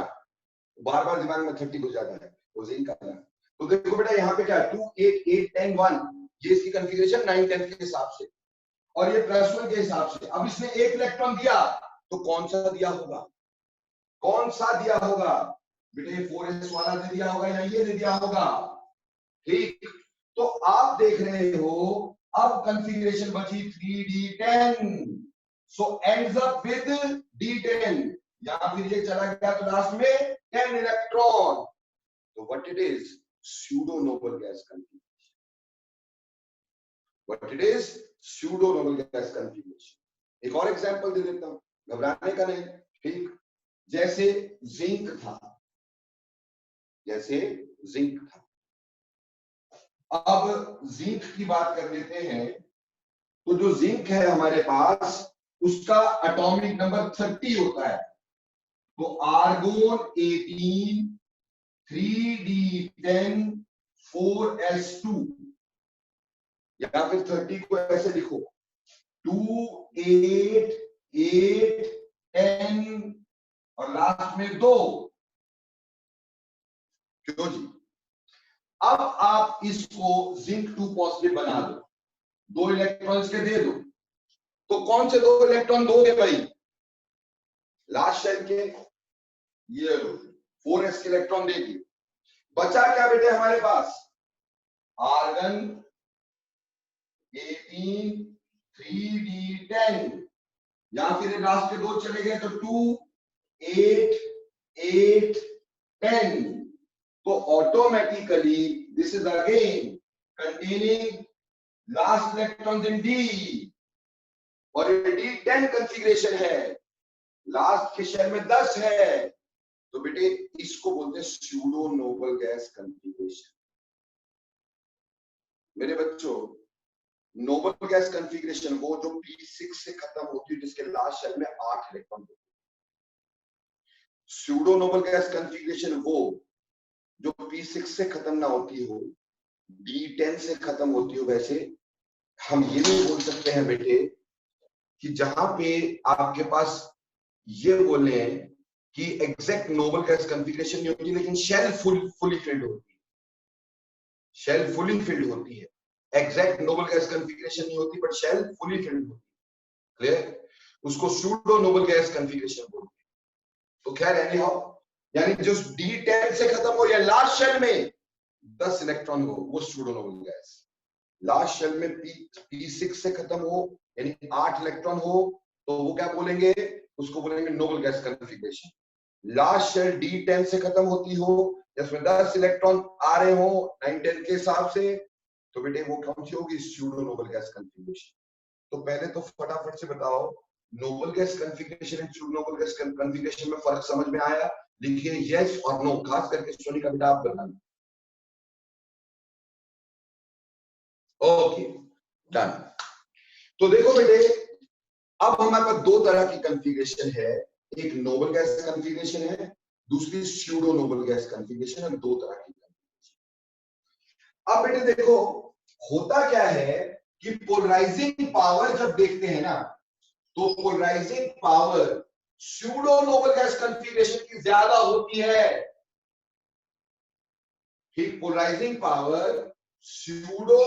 बार बार दिमाग में 30 घुस जाता है, वो जिंक का ना. तो देखो बेटा यहाँ पे क्या 2 8 8 10 1, ये इसकी कॉन्फ़िगरेशन 9 10 के हिसाब से, और ये +1 के हिसाब से. अब इसने एक इलेक्ट्रॉन दिया, तो कौन सा दिया होगा, कौन सा दिया होगा बेटा, ये 4s वाला दे दिया होगा या ये दे दिया होगा, ठीक. तो आप देख रहे हो अब कॉन्फ़िगरेशन बची 3d10, so ends up with d10, या फिर ये चला गया तो लास्ट में 10 इलेक्ट्रॉन. तो what it is pseudo noble gas configuration. What it is pseudo noble gas configuration. एक और एग्जांपल दे देता हूं, घबराने का नहीं, ठीक. जैसे जिंक था, जैसे जिंक था. अब जिंक की बात कर लेते हैं. तो जो जिंक है हमारे पास, उसका एटॉमिक नंबर 30 होता है. तो आर्गोन 18 3d10 4s2, या फिर 30 को ऐसे लिखो 2 8 8 10 और लास्ट में 2. क्यों जी. अब आप इसको जिंक 2 पॉजिटिव बना दो, 2 इलेक्ट्रॉन्स के दे दो. तो कौन से 2 इलेक्ट्रॉन दोगे भाई, लास्ट शेल के, ये लो 4s के इलेक्ट्रॉन देगी. बचा क्या बेटे हमारे पास, आर्गन 18 3d10, या फिर लास्ट के 2 चले गए तो 2 8 8 10. तो automatically this is again containing last electrons in D. और ये D10 कॉन्फ़िगरेशन है, लास्ट के शेल में 10 है, तो बेटे इसको बोलते हैं स्यूडो नोबल गैस कॉन्फ़िगरेशन। मेरे बच्चों, नोबल गैस कॉन्फ़िगरेशन वो जो P6 से खत्म होती है, जिसके लास्ट शेल में 8 इलेक्ट्रॉन होते हैं। स्यूडो नोबल गैस कॉन्फ़िगरेशन वो जो P6 से खत्म ना होती हो, D10 से खत्म होती हो। वैसे हम ये नहीं बोल सकते हैं बेटे कि जहां पे आपके पास ये बोले कि एग्जैक्ट नोबल गैस कॉन्फ़िगरेशन नहीं होती, लेकिन शेल फुली फिल्ड होती है, शेल फुली फिल्ड होती है। एग्जैक्ट नोबल गैस कॉन्फ़िगरेशन नहीं होती, बट शेल फुली फिल्ड होती है। क्लियर? उसको सूडो नोबल गैस कॉन्फ़िगरेशन बोलते हैं। तो खैर एनी हाउ, यानी जो D10 से खत्म हो या लास्ट शेल में 10 इलेक्ट्रॉन हो, वो pseudo noble gas. Last shell में P6 से खत्म हो यानी 8 इलेक्ट्रॉन हो, तो वो क्या बोलेंगे? उसको बोलेंगे noble gas configuration. Last shell D10 से खत्म होती हो, जिसमें 10 इलेक्ट्रॉन आ रहे हो 9-10 के हिसाब से, तो बेटे वो कौन सी होगी? Pseudo noble gas configuration. तो पहले तो फटाफट से बताओ, Nobel gas configuration and pseudo noble gas configuration में फर्क समझ में आया? लिखिए यस और नो, खास करके सोनी का बेटा आप बताना। Okay, done. तो देखो बेटे, अब हमारे पास दो तरह की कॉन्फ़िगरेशन है, एक नोबल गैस कॉन्फ़िगरेशन है, दूसरी स्यूडो नोबल गैस कॉन्फ़िगरेशन है। दो तरह की कॉन्फ़िगरेशन। अब बेटे देखो, होता क्या है कि पोलराइजिंग पावर जब देखते हैं ना, तो polarising power pseudo noble gas configuration की ज्यादा होती है। ठीक, polarising power pseudo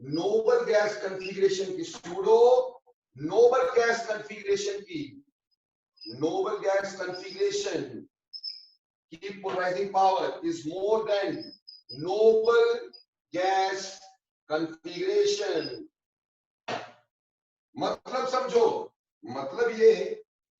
noble gas configuration की, स्यूडो नोबल गैस कॉन्फ़िगरेशन की, नोबल गैस कॉन्फ़िगरेशन की polarising power is more than noble gas configuration. मतलब समझो, मतलब ये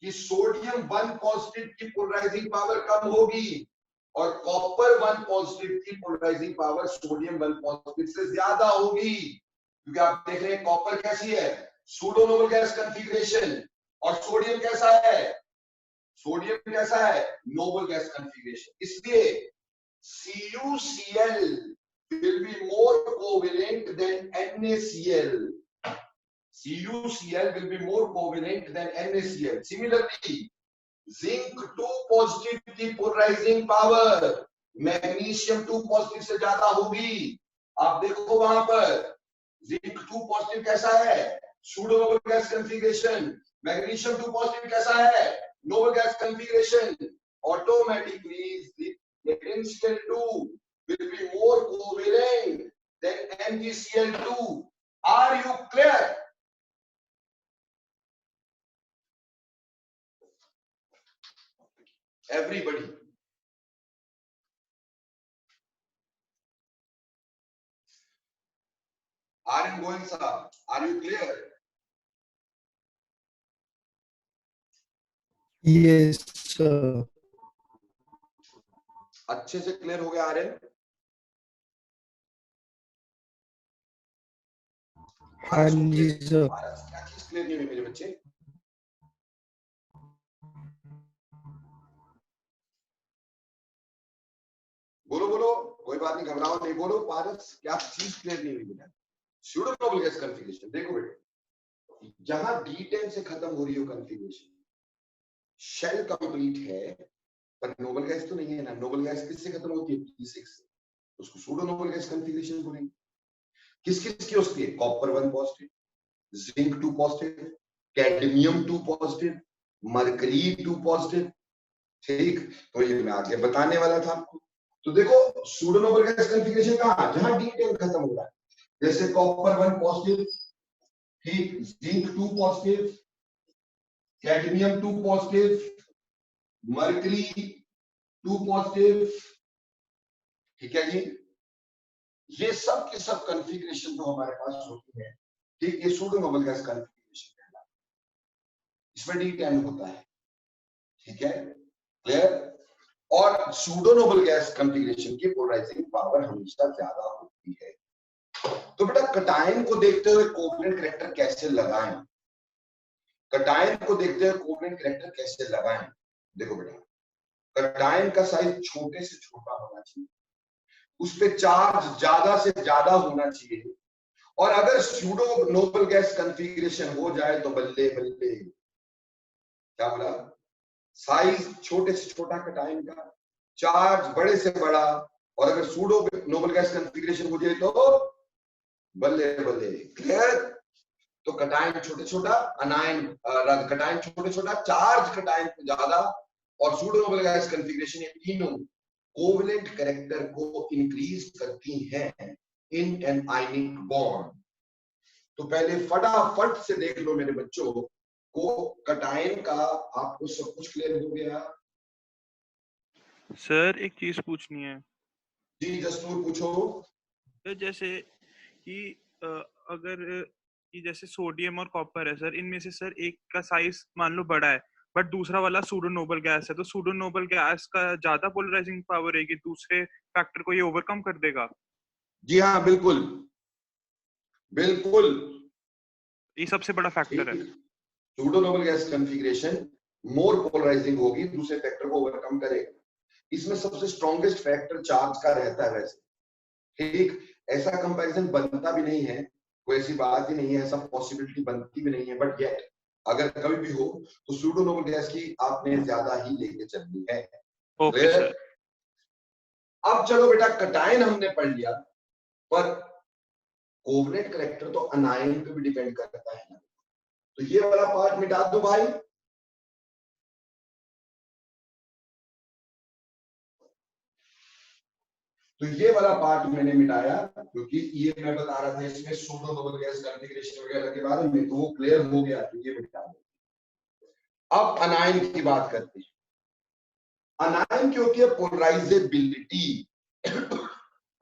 कि सोडियम 1 पॉजिटिव की पोलराइजिंग पावर कम होगी और कॉपर 1 पॉजिटिव की पोलराइजिंग पावर सोडियम 1 पॉजिटिव से ज्यादा होगी। क्योंकि आप देख रहे हैं कॉपर कैसी है? Pseudo noble gas configuration. और सोडियम कैसा है? सोडियम कैसा है? Nobel gas configuration. इसलिए CuCl will be more covalent than NaCl. CuCl will be more covalent than NaCl. Similarly, zinc 2 positive की पोलराइजिंग पावर मैग्नीशियम 2 पॉजिटिव से ज्यादा होगी। आप देखो वहां पर जिंक 2 पॉजिटिव कैसा है? Pseudo noble gas configuration. Magnesium 2 positive कैसा है? Nobel gas configuration. Automatically the NCl2 will be more covalent than NaCl2. Are you clear? Everybody. Are you going, sir? Are you clear? Yes, sir. अच्छे से clear हो गया आर्यन? हाँ जी sir. क्या चीज clear नहीं हुई मेरे बच्चे? बोलो बोलो, कोई बात नहीं, घबराओ नहीं, बोलो पारस, क्या चीज क्लियर नहीं हुई बेटा? Pseudo noble gas configuration. देखो बेटे, जहां D10 से खत्म हो रही हो कॉन्फ़िगरेशन, शेल कंप्लीट है, पर नोबल गैस तो नहीं है ना। नोबल गैस किससे खत्म होती है? P6 से। उसको सूडो नोबल गैस कॉन्फ़िगरेशन बोलेंगे। किस किस की होती है? Copper 1 positive, zinc 2 positive, cadmium 2 positive, mercury 2 positive. ठीक, तो ये मैं आगे बताने वाला था आपको। तो देखो, सूडो नोबल गैस कॉन्फ़िगरेशन कहां? जहां D10 खत्म हो रहा है, जैसे कॉपर 1 पॉजिटिव, ठीक, zinc 2 positive, cadmium 2 positive, mercury 2 positive. ठीक है जी, ये सब के सब कॉन्फ़िगरेशन जो हमारे पास होती है, ठीक, ये सूडो नोबल गैस कॉन्फ़िगरेशन कहलाता है। इसमें D10 होता है। ठीक है, क्लियर? और सूडो नोबल गैस कॉन्फ़िगरेशन की पोलराइजिंग पावर हमेशा ज्यादा होती है। तो बेटा, कटायन को देखते हुए कोवलेंट कैरेक्टर कैसे लगाएं? कटायन को देखते हैं कोवलेंट कैरेक्टर कैसे लगाएं। देखो बेटा, कटायन का साइज छोटे से छोटा होना चाहिए, उस पे चार्ज ज्यादा से ज्यादा होना चाहिए, और अगर सूडो नोबल गैस कॉन्फ़िगरेशन हो जाए तो बल्ले बल्ले। क्या बोला? साइज छोटे से छोटा कटायन का, चार्ज बड़े से बड़ा, और अगर सूडो नोबल गैस कॉन्फ़िगरेशन हो जाए तो बल्ले बल्ले। क्लियर? तो कटायन छोटे छोटा, अनायन कटायन छोटे छोटा, चार्ज कटायन ज्यादा, और सूडो नोबल गैस कॉन्फ़िगरेशन, ये तीनों कोवलेंट कैरेक्टर को इंक्रीज करती हैं इन एन आयनिक बॉन्ड। तो पहले फटाफट से देख लो मेरे बच्चों को, कटायन का आपको सब कुछ क्लियर हो गया? सर एक चीज पूछनी है। जी जसनूर पूछो। सर जैसे कि अगर कि जैसे सोडियम और कॉपर है सर, इनमें से सर एक का साइज मान लो बड़ा है, बट दूसरा वाला सूडो नोबल गैस है, तो सूडो नोबल गैस का ज्यादा पोलराइजिंग पावर है कि दूसरे फैक्टर को ये ओवरकम कर देगा? जी हाँ बिल्कुल बिल्कुल, ये सबसे बड़ा फैक्टर है। सूडो नोबल गैस कॉन्फ़िगरेशन मोर पोलराइजिंग होगी, दूसरे फैक्टर को ओवरकम करेगा। इसमें सबसे स्ट्रॉन्गेस्ट फैक्टर चार्ज का रहता है वैसे, ठीक? ऐसा कंपैरिजन बनता भी नहीं है, कोई ऐसी बात ही नहीं है, ऐसा पॉसिबिलिटी बनती भी नहीं है, बट येट अगर कभी भी हो तो सूडो नोबल गैस की आपने ज्यादा ही लेके चलनी है। Okay sir. अब चलो बेटा, कटायन हमने पढ़ लिया, पर कोवलेंट कैरेक्टर तो अनायन पे भी डिपेंड करता है ना, तो ये वाला पार्ट मिटा दो भाई। तो ये वाला पार्ट मैंने मिटाया, क्योंकि ये मैं बता रहा था इसमें सूडो नोबल गैस कॉन्फ़िगरेशन वगैरह के बारे में, तो वो क्लियर हो गया, तो ये मिटा दो। अब अनायन की बात करते हैं। अनायन की होती है पोलराइजेबिलिटी।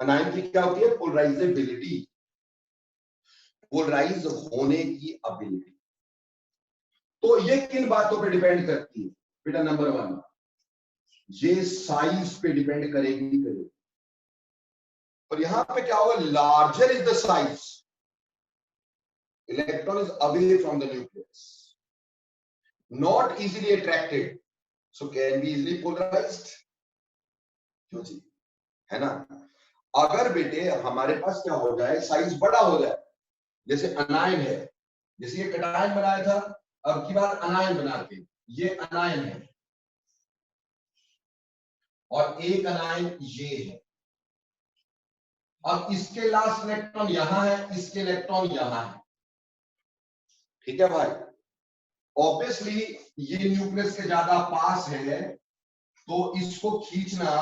अनायन की क्या होती है? पोलराइजेबिलिटी, पोलराइज होने की एबिलिटी। तो ये किन बातों पे डिपेंड करती है बेटा? नंबर 1, ये साइज पे डिपेंड करेगी। और यहां पे क्या होगा? Larger is the size, electron is away from the nucleus, not easily attracted, so can be easily polarised. क्यों जी? है ना? अगर बेटे हमारे पास क्या हो जाए, साइज बड़ा हो जाए, जैसे अनायन है, जैसे ये कटायन बनाया था, अब की बार अनायन बनाते हैं, ये अनायन है और एक अनायन ये है। अब इसके लास्ट इलेक्ट्रॉन यहां है, इसके इलेक्ट्रॉन यहां है, ठीक है भाई? ऑब्वियसली ये न्यूक्लियस के ज्यादा पास है, तो इसको खींचना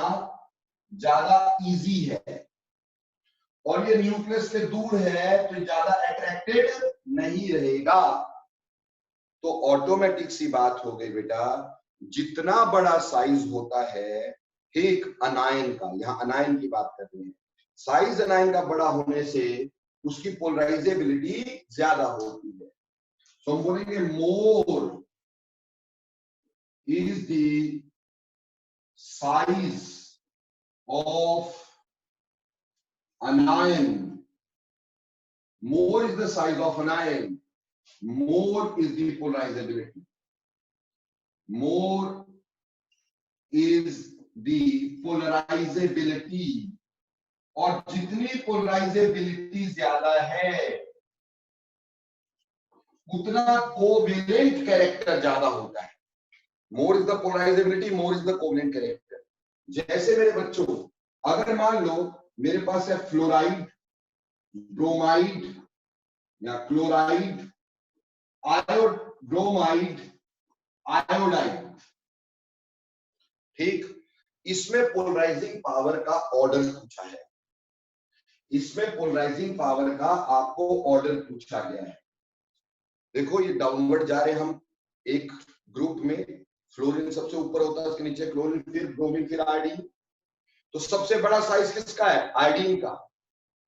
ज्यादा इजी है, और ये न्यूक्लियस से दूर है तो ज्यादा अट्रैक्टेड नहीं रहेगा। तो ऑटोमेटिक सी बात हो गई बेटा, जितना बड़ा साइज होता है, ठीक, अनायन का, यहां अनायन की बात कर रहे हैं, साइज अनायन का बड़ा होने से उसकी पोलराइजेबिलिटी ज्यादा होती है। तो हम बोलेंगे मोर is the size of an ion. More is the size of an ion. More is the polarizability. More is the polarizability. और जितनी पोलराइजेबिलिटी ज्यादा है, उतना कोवेलेंट कैरेक्टर ज्यादा होता है। मोर is the polarisability, more is the covalent character. जैसे मेरे बच्चों, अगर मान लो मेरे पास है फ्लोराइड, ब्रोमाइड या क्लोराइड, आयोड, ब्रोमाइड, आयोडाइड, ठीक, इसमें पोलराइजिंग पावर का ऑर्डर पूछा है, इसमें पोलराइजिंग पावर का आपको ऑर्डर पूछा गया है। देखो ये डाउनवर्ड जा रहे हम एक ग्रुप में, फ्लोरीन सबसे ऊपर होता है, उसके नीचे क्लोरीन, फिर ब्रोमीन, फिर आयोडीन। तो सबसे बड़ा साइज किसका है? आयोडीन का,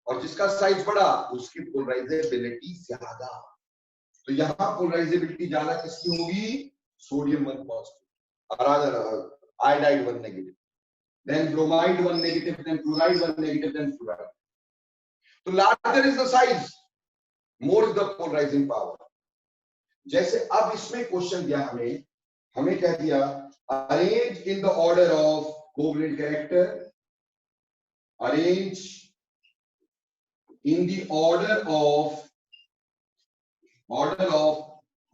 और जिसका साइज बड़ा उसकी पोलराइजेबिलिटी ज्यादा। तो यहाँ पोलराइजेबिलिटी ज्यादा किसकी होगी? Sodium 1 positive, iodide 1 negative, then bromide 1 negative, then chloride 1 negative, then fluoride. तो larger is the size, more is the polarising power. जैसे अब इसमें क्वेश्चन दिया हमें क्या दिया, arrange in the order of covalent character, arrange in the order of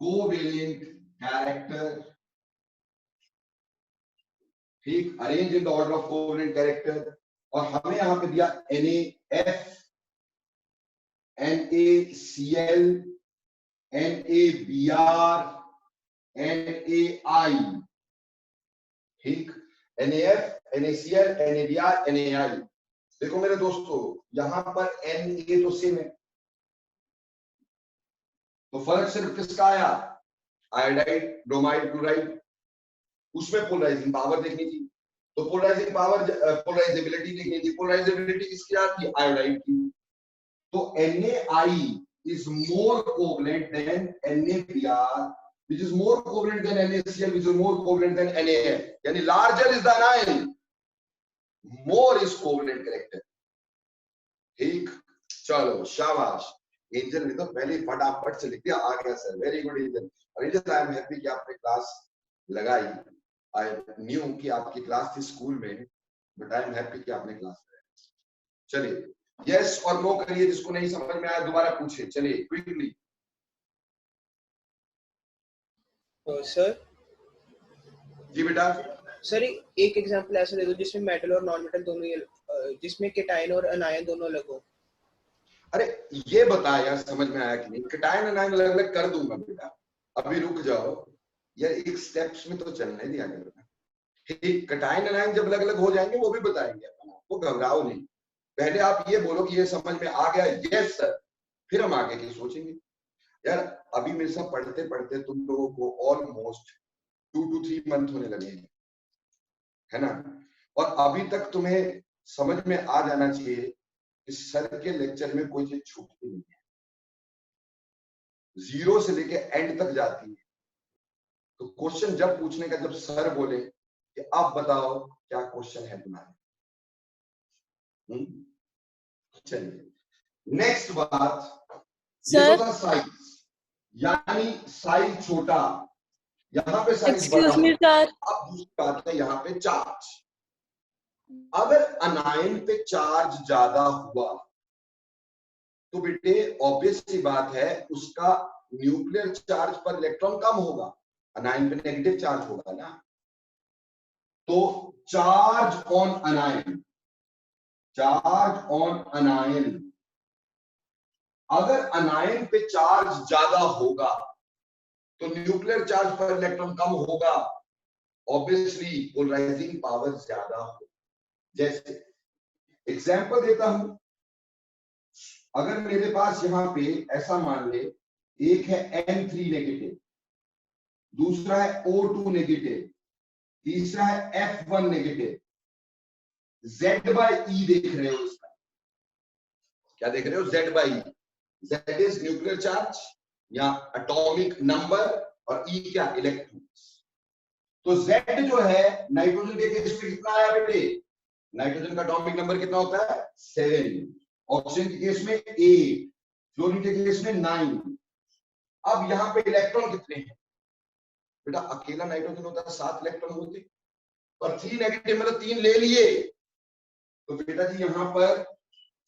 covalent character, ठीक, arrange in the order of covalent character. और हमें यहां पे दिया NaF, NaCl, NaBr, NaI, ठीक, NaF, NaCl, NaBr, NaI। देखो मेरे दोस्तों, यहां पर Na तो सेम है, तो फर्क सिर्फ किसका आया, आयोडाइड, ब्रोमाइड, क्लोराइड। उसमें पोलराइजिंग पावर देखनी थी, तो पोलराइजिंग पावर, पोलराइजेबिलिटी देखनी थी। पोलराइजेबिलिटी किसकी आती है, आयोडाइड की। तो NaI is more covalent than NaBr, which is more covalent than NaCl, which is more covalent than NaF. यानी larger is the anion, more is covalent character। ठीक, चलो शाबाश। एंजल ने तो पहले फटाफट से लिख दिया, आ गया सर, वेरी गुड एंजल। और एंजल, आई एम हैप्पी कि आपने क्लास लगाई। आई न्यू कि आपकी क्लास थी स्कूल में, बट आई एम हैप्पी कि आपने क्लास लगाई। चलिए यस और नो करिए, जिसको नहीं समझ में आया दोबारा पूछे। चलिए क्विकली। सर जी बेटा। सर एक एग्जांपल ऐसा दे दो जिसमें मेटल और नॉन मेटल दोनों, जिसमें केटायन और अनायन दोनों अलग हो। अरे ये बता यार, समझ में आया कि नहीं? केटायन अनायन अलग अलग कर दूंगा बेटा, अभी रुक जाओ यार, एक स्टेप्स में तो चलने दिया करो। ठीक, केटायन अनायन जब अलग अलग हो जाएंगे वो भी बताएंगे अपन आपको, घबराओ नहीं। पहले आप ये बोलो कि ये समझ में आ गया, यस सर, फिर हम आगे की सोचेंगे। यार अभी मेरे साथ पढ़ते पढ़ते तुम लोगों को ऑलमोस्ट 2 to 3 मंथ होने लगे हैं, है ना? और अभी तक तुम्हें समझ में आ जाना चाहिए कि सर के लेक्चर में कोई चीज छूटती नहीं है, जीरो से लेके एंड तक जाती है। तो क्वेश्चन जब पूछने का, जब सर बोले कि आप बताओ क्या क्वेश्चन है तुम्हारे, चलिए नेक्स्ट बात, ये तो था साइज, यानी साइज छोटा, यहाँ पे साइज बड़ा। अब दूसरी बात है यहाँ पे चार्ज। अगर अनायन पे चार्ज ज्यादा हुआ तो बेटे ऑब्वियस सी बात है उसका न्यूक्लियर चार्ज पर इलेक्ट्रॉन कम होगा, अनायन पे नेगेटिव चार्ज होगा ना। तो चार्ज ऑन अनायन, चार्ज ऑन अनायन, अगर अनायन पे चार्ज ज्यादा होगा तो न्यूक्लियर चार्ज पर इलेक्ट्रॉन कम होगा, ऑब्वियसली पोलराइजिंग पावर ज्यादा हो। जैसे एग्जांपल देता हूं, अगर मेरे पास यहां पे ऐसा मान ले, एक है N3 नेगेटिव, दूसरा है O2 नेगेटिव, तीसरा है F1 नेगेटिव, Z/E देख रहे हो इसका, क्या देख रहे हो? Z/E। Z is nuclear charge या एटॉमिक नंबर, और E क्या? इलेक्ट्रॉन्स। तो Z जो है नाइट्रोजन के केस में कितना आया बेटे? नाइट्रोजन का एटॉमिक नंबर कितना होता है? 7, ऑक्सीजन के केस में 8, फ्लोरीन के केस में 9। अब यहाँ पे इलेक्ट्रॉन कितने हैं बेटा? अकेला नाइट्रोजन होता है 7 इलेक्ट्रॉन होते, और 3 नेगेटिव मतलब 3 ले लिए, तो बेटा जी यहाँ पर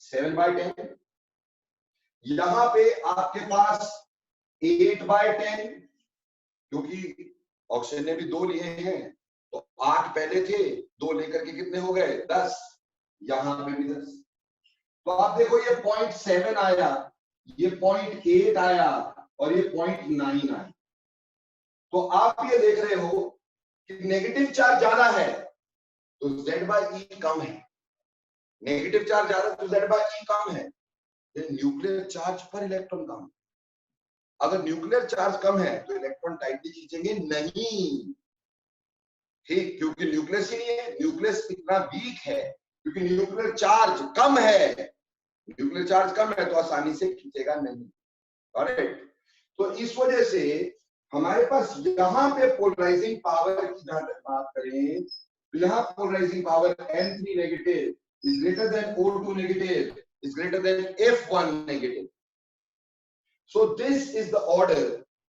7/10, यहाँ पे आपके पास 8/10, क्योंकि ऑक्सीजन ने भी 2 लिए हैं, तो 8 पहले थे, 2 लेकर के कितने हो गए? 10, यहां पे भी 10। तो आप देखो ये 0.7 आया, ये 0.8 आया, और ये 0.9 आया। तो आप ये देख रहे हो कि नेगेटिव चार्ज ज्यादा है तो Z/E कम है, नेगेटिव चार्ज ज्यादा तो Z/E कम है, न्यूक्लियर चार्ज पर इलेक्ट्रॉन कम। अगर न्यूक्लियर चार्ज कम है तो इलेक्ट्रॉन टाइटली खींचेंगे नहीं, ठीक, क्योंकि न्यूक्लियस ही नहीं है। न्यूक्लियस इतना वीक है क्योंकि न्यूक्लियर चार्ज कम है, न्यूक्लियर चार्ज कम है तो आसानी से खींचेगा नहीं। करेक्ट? तो इस वजह से हमारे पास यहाँ पे पोलराइजिंग पावर की जहां तक बात करें तो यहाँ polarising power N3 negative is greater than O2 negative is greater than F1 negative. So this is the order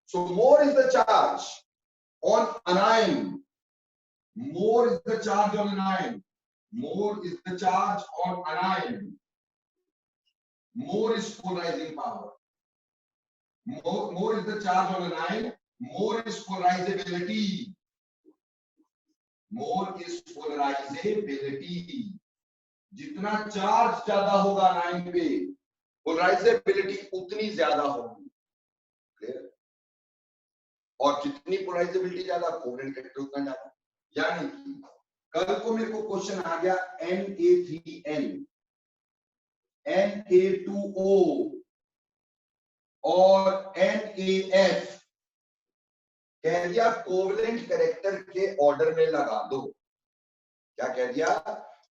So more is the charge on anion. More is the charge on anion. More is the charge on anion. More is polarizing power. More is the charge on anion. More is polarizability. More is polarizability. जितना charge ज्यादा होगा anion पे, polarisability उतनी ज्यादा होगी. Clear? और जितनी polarisability ज्यादा, कोवेलेंट कैरेक्टर उतना ज्यादा. यानी कि कल को मेरे को क्वेश्चन आ गया Na3N, Na2O और NaF, कह दिया कोवेलेंट कैरेक्टर के ऑर्डर में लगा दो. क्या कह दिया?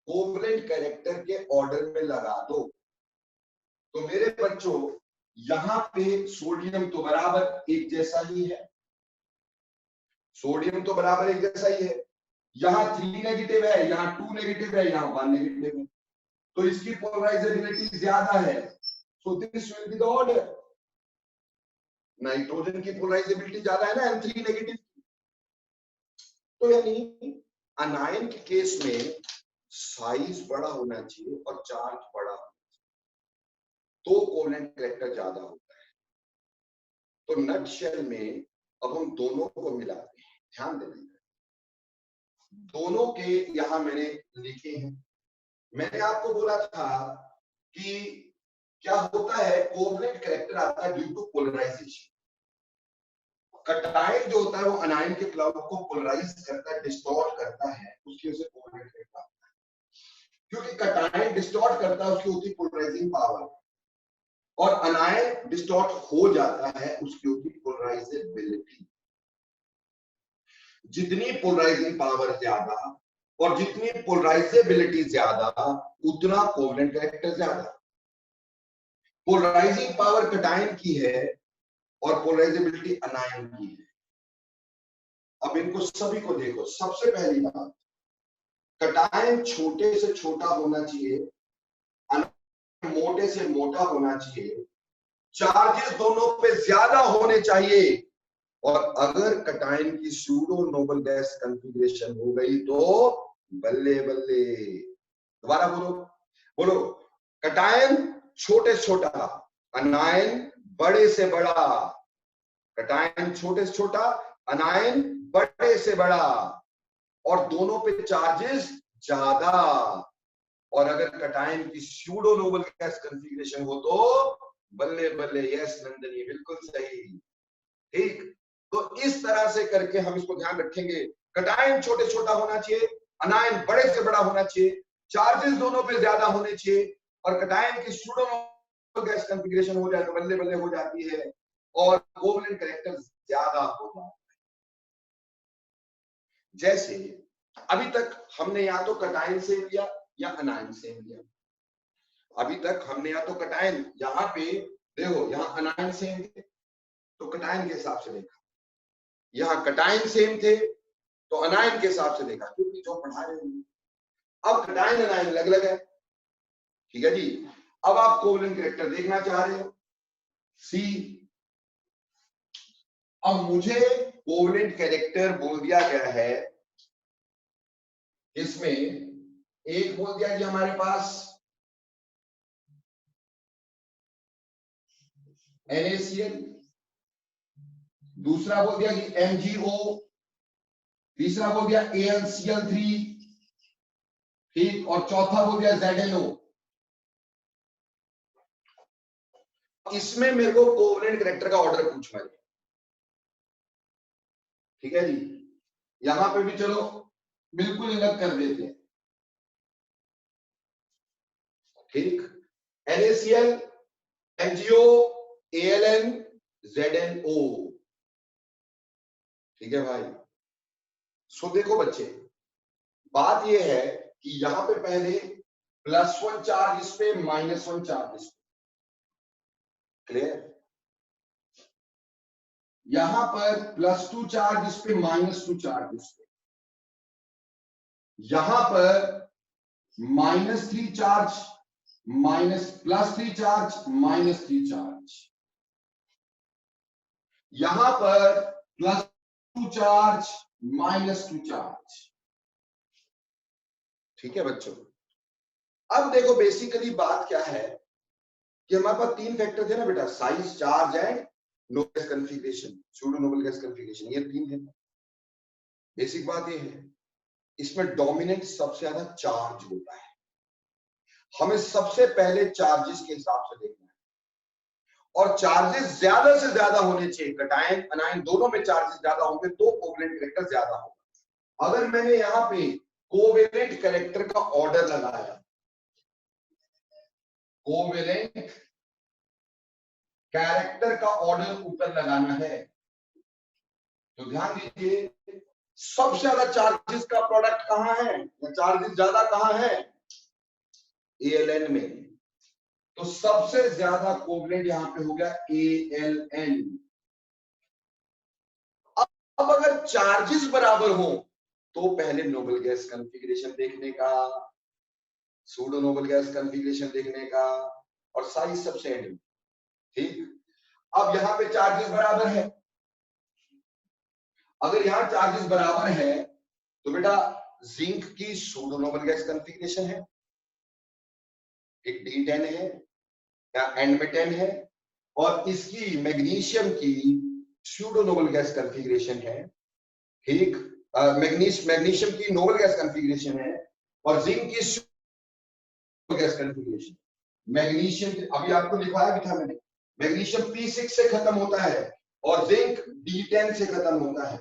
कोवेलेंट कैरेक्टर के ऑर्डर में लगा दो. तो मेरे बच्चों, यहां पे सोडियम तो बराबर एक जैसा ही है. सोडियम तो बराबर एक जैसा ही है. यहां 3 नेगेटिव है, यहां 2 नेगेटिव है, यहां 1 नेगेटिव है. तो इसकी पोलराइजेबिलिटी ज्यादा है. So this will be the order. Nitrogen की पोलराइजेबिलिटी ज्यादा है ना, N3 नेगेटिव. तो यानी अनायन के केस में साइज बड़ा होना चाहिए और चार्ज बड़ा होना चाहिए, तो कोवेलेंट कैरेक्टर ज्यादा होता है. तो नटशेल में अब हम दोनों को मिलाते हैं. ध्यान देना, दोनों के यहां मैंने लिखे हैं. मैंने आपको बोला था कि क्या होता है, कोवेलेंट कैरेक्टर आता है ड्यू टू पोलराइजेशन. कटायन जो होता है वो अनायन के क्लाउड को पोलराइज करता है, डिस्टॉर्ट करता है, उसकी वजह से कोवेलेंट कैरेक्टर आता है. क्योंकि कटायन डिस्टॉर्ट करता है, उसकी होती है पोलराइजिंग पावर, और अनायन डिस्टॉर्ट हो जाता है, उसकी होती है पोलराइजेबिलिटी. जितनी पोलराइजिंग पावर ज्यादा और जितनी पोलराइजेबिलिटी ज्यादा, उतना कोवेलेंट कैरेक्टर ज्यादा. पोलराइजिंग पावर कटायन की है और पोलराइजेबिलिटी अनायन की है. अब इनको सभी को देखो. सबसे पहली बात, कटायन छोटे से छोटा होना चाहिए, अनायन मोटे से मोटा होना चाहिए, चार्जेस दोनों पे ज्यादा होने चाहिए, और अगर कटायन की सूडो नोबल गैस कॉन्फ़िगरेशन हो गई तो बल्ले बल्ले. दोबारा बोलो, बोलो. कटायन छोटे से छोटा, अनायन बड़े से बड़ा. कटायन छोटे से छोटा, अनायन बड़े से बड़ा, और दोनों पे चार्जेस ज्यादा. और अगर कटायन की सूडो नोबल गैस कॉन्फ़िगरेशन हो तो बल्ले बल्ले. यस नंदनी, बिल्कुल सही. ठीक. तो इस तरह से करके हम इसको ध्यान रखेंगे. कटायन छोटे छोटा होना चाहिए, अनायन बड़े से बड़ा होना चाहिए, चार्जेस दोनों पे ज्यादा होने चाहिए, और कटायन की सूडो नोबल गैस कॉन्फ़िगरेशन हो जाए तो बल्ले बल्ले हो जाती है, और कोवेलेंट कैरेक्टर ज्यादा होगा. जैसे अभी तक हमने या तो कटायन सेम लिया या अनायन सेम लिया. अभी तक हमने या तो कटायन, यहां पे देखो, यहां अनायन सेम थे तो कटायन के हिसाब से देखा, यहां कटायन सेम थे तो अनायन के हिसाब से देखा, क्योंकि जो पढ़ा रहे हैं. अब कटायन अनायन अलग अलग है. ठीक है जी. अब आप कोवेलेंट कैरेक्टर देखना चाह रहे हो. सी, अब मुझे कोवेलेंट कैरेक्टर बोल दिया गया है. इसमें एक बोल दिया कि हमारे पास NaCl, दूसरा बोल दिया कि MgO, तीसरा बोल दिया AlCl3, ठीक, और चौथा बोल दिया ZnO. इसमें मेरे को कोवेलेंट कैरेक्टर का ऑर्डर पूछना है. ठीक है जी. यहां पे भी चलो बिल्कुल अलग कर देते हैं. ठीक. NaCl, MgO, AlN, ZnO. ठीक है भाई. सो देखो बच्चे, बात यह है कि यहां पे पहले +1 चार्ज इस पे, -1 चार्ज इस पे. क्लियर? यहां पर +2 चार्ज इस पे, -2 चार्ज इस पे. यहां पर -3 चार्ज, +3 चार्ज, -3 चार्ज. यहां पर +2 चार्ज -2 चार्ज। ठीक है बच्चों, अब देखो बेसिकली बात क्या है कि हमारे पास 3 फैक्टर थे ना बेटा, size, charge and Nobel gas configuration, pseudo noble gas configuration, ये 3 थे। बेसिक बात ये है, इसमें डोमिनेंट सबसे ज्यादा चार्ज होता है। हमें सबसे पहले चार्जेस के हिसाब से देखना है, और चार्जेस ज्यादा से ज्यादा होने चाहिए। कटायन अनायन दोनों में चार्जेस ज्यादा होंगे तो कोवेलेंट कैरेक्टर ज्यादा होगा। अगर मैंने यहां पे कोवेलेंट कैरेक्टर का ऑर्डर लगाया, कोवेलेंट कैरेक्टर का ऑर्डर ऊपर लगाना है, तो ध्यान दीजिए सबसे ज्यादा चार्जेस का प्रोडक्ट कहां है, या चार्जेस ज्यादा कहां है, ALN में। तो सबसे ज्यादा कोवेलेंट यहां पे हो गया ALN। अब अगर चार्जेस बराबर हो तो पहले नोबल गैस कॉन्फ़िगरेशन देखने का, सूडो नोबल गैस कॉन्फ़िगरेशन देखने का, और साइज सबसे एंड में। ठीक, अब यहां पे चार्जेस बराबर है। अगर यहां चार्जेस बराबर है तो बेटा जिंक की सूडो नोबल गैस कॉन्फ़िगरेशन है, एक D10 है या एंड में 10 है, और इसकी मैग्नीशियम की सूडो नोबल गैस कॉन्फ़िगरेशन है। ठीक, मैग्नीशियम की नोबल गैस कॉन्फ़िगरेशन है, और जिंक की गैस कॉन्फ़िगरेशन। मैग्नीशियम अभी आपको लिखवाया भी था मैंने, मैग्नीशियम P6 से खत्म होता है और जिंक D10 से खत्म होता है।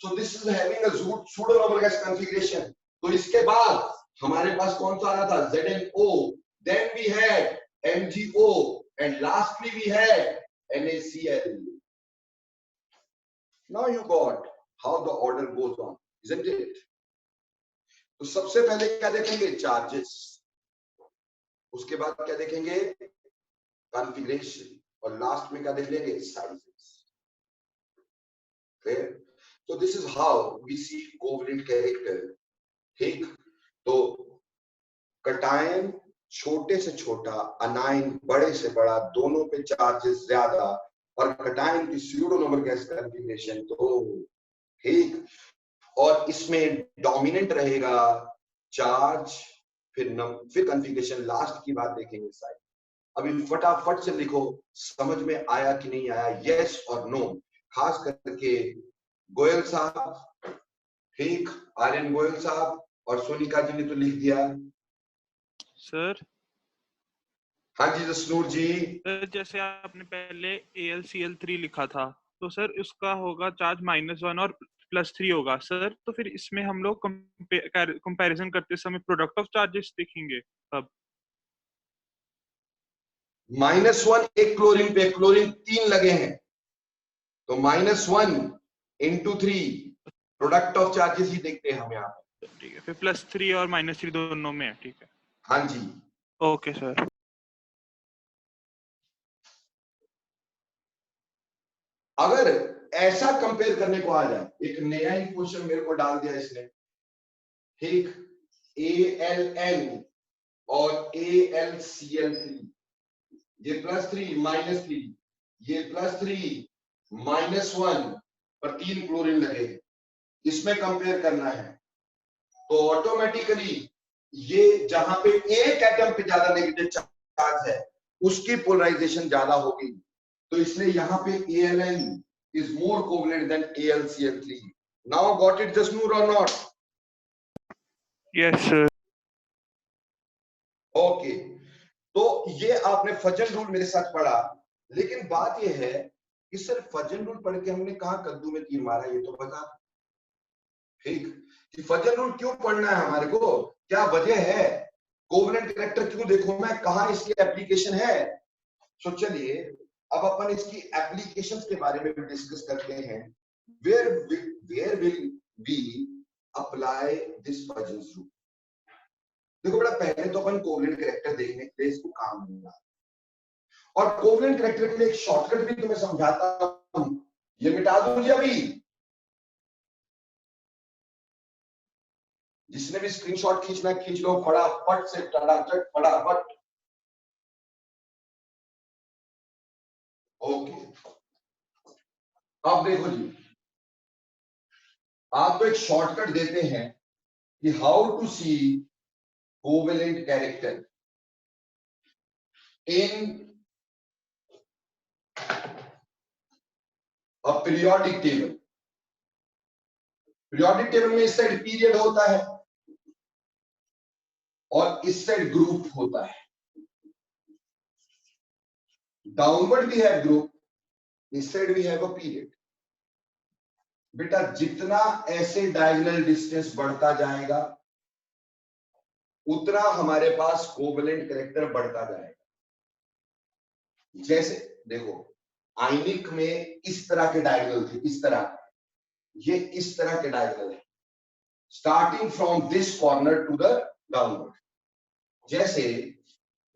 सो this is having a pseudo noble gas configuration. तो इसके बाद हमारे पास कौन सा आ रहा था, ZnO, then we had MgO, and lastly we had NaCl. Now you got how the order goes on, isn't it? तो सबसे पहले क्या देखेंगे, चार्जेस, उसके बाद क्या देखेंगे, कॉन्फ़िगरेशन, और लास्ट में क्या देख लेंगे, साइजेस। क्लियर? तो this is how we see covalent character. ठीक, तो कटायन छोटे से छोटा, अनायन बड़े से बड़ा, दोनों पे चार्जेस ज्यादा, और कटायन की सूडो नोबल गैस कॉन्फ़िगरेशन तो ठीक, और इसमें डोमिनेंट रहेगा चार्ज, फिर कॉन्फ़िगरेशन, लास्ट की बात देखेंगे साइज। अभी फटाफट से लिखो, समझ में आया कि नहीं आया, यस और नो। खास करके गोयल साहब, ठीक, आर्यन गोयल साहब और सोनिका जी ने तो लिख दिया। सर हाँ जी जसनूर जी। जैसे आपने पहले AlCl3 लिखा था, तो सर उसका होगा चार्ज -1 और +3 होगा सर। तो फिर इसमें हम लोग कंपैरिजन करते समय प्रोडक्ट ऑफ चार्जेस देखेंगे अब। -1 एक क्लोरीन पे, क्लोरीन 3 लगे हैं, तो -1 × 3 प्रोडक्ट ऑफ चार्जेस ही देखते हैं हम यहाँ पे। ठीक है, फिर +3 और -3 दोनों में है। ठीक है, हाँ जी। Okay sir. अगर ऐसा कंपेयर करने को आ जाए, एक नया ही क्वेश्चन मेरे को डाल दिया इसने, ठीक, ALN और AlCl3, ये +3 -3, ये +3 -1 पर 3 क्लोरीन लगे, इसमें कंपेयर करना है, तो ऑटोमेटिकली ये जहां पे एक एटम पे ज्यादा नेगेटिव चार्ज है उसकी पोलराइजेशन ज्यादा होगी, तो इसलिए यहां पे ALN is more covalent than AlCl3. Now got it Jasnoor or not? Yes sir. Okay, तो ये आपने फजन रूल मेरे साथ पढ़ा, लेकिन बात ये है कि सर फजन रूल पढ़ के हमने कहा कद्दू में तीर मारा, ये तो बता। ठीक, कि फजन रूल क्यों पढ़ना है हमारे को, क्या वजह है, कोवेलेंट कैरेक्टर क्यों देखो मैं, कहां इसकी एप्लीकेशन है। तो चलिए अब अपन इसकी एप्लीकेशंस के बारे में भी डिस्कस करते हैं। Where will we apply this Fajan rule. देखो बेटा, पहले तो अपन कोवेलेंट कैरेक्टर देखने के लिए इसको काम मिला, और कोवेलेंट कैरेक्टर के लिए एक शॉर्टकट भी तुम्हें समझाता हूं, ये मिटा दूंगी अभी। जिसने भी स्क्रीनशॉट खींचना खींच लो फटाफट से, टड़ाचट फटाफट। ओके, अब देखो जी, आपको एक शॉर्टकट देते हैं कि how to see covalent character in a periodic table. Periodic table में इस साइड पीरियड होता है और इस साइड ग्रुप होता है। डाउनवर्ड भी है ग्रुप, इस साइड भी है वो पीरियड। बेटा जितना ऐसे डायगोनल डिस्टेंस बढ़ता जाएगा उतना हमारे पास कोवेलेंट कैरेक्टर बढ़ता जाएगा। जैसे देखो आयनिक में इस तरह के डायगोनल थे, इस तरह, ये इस तरह के डायगोनल है starting from this corner to the downward. जैसे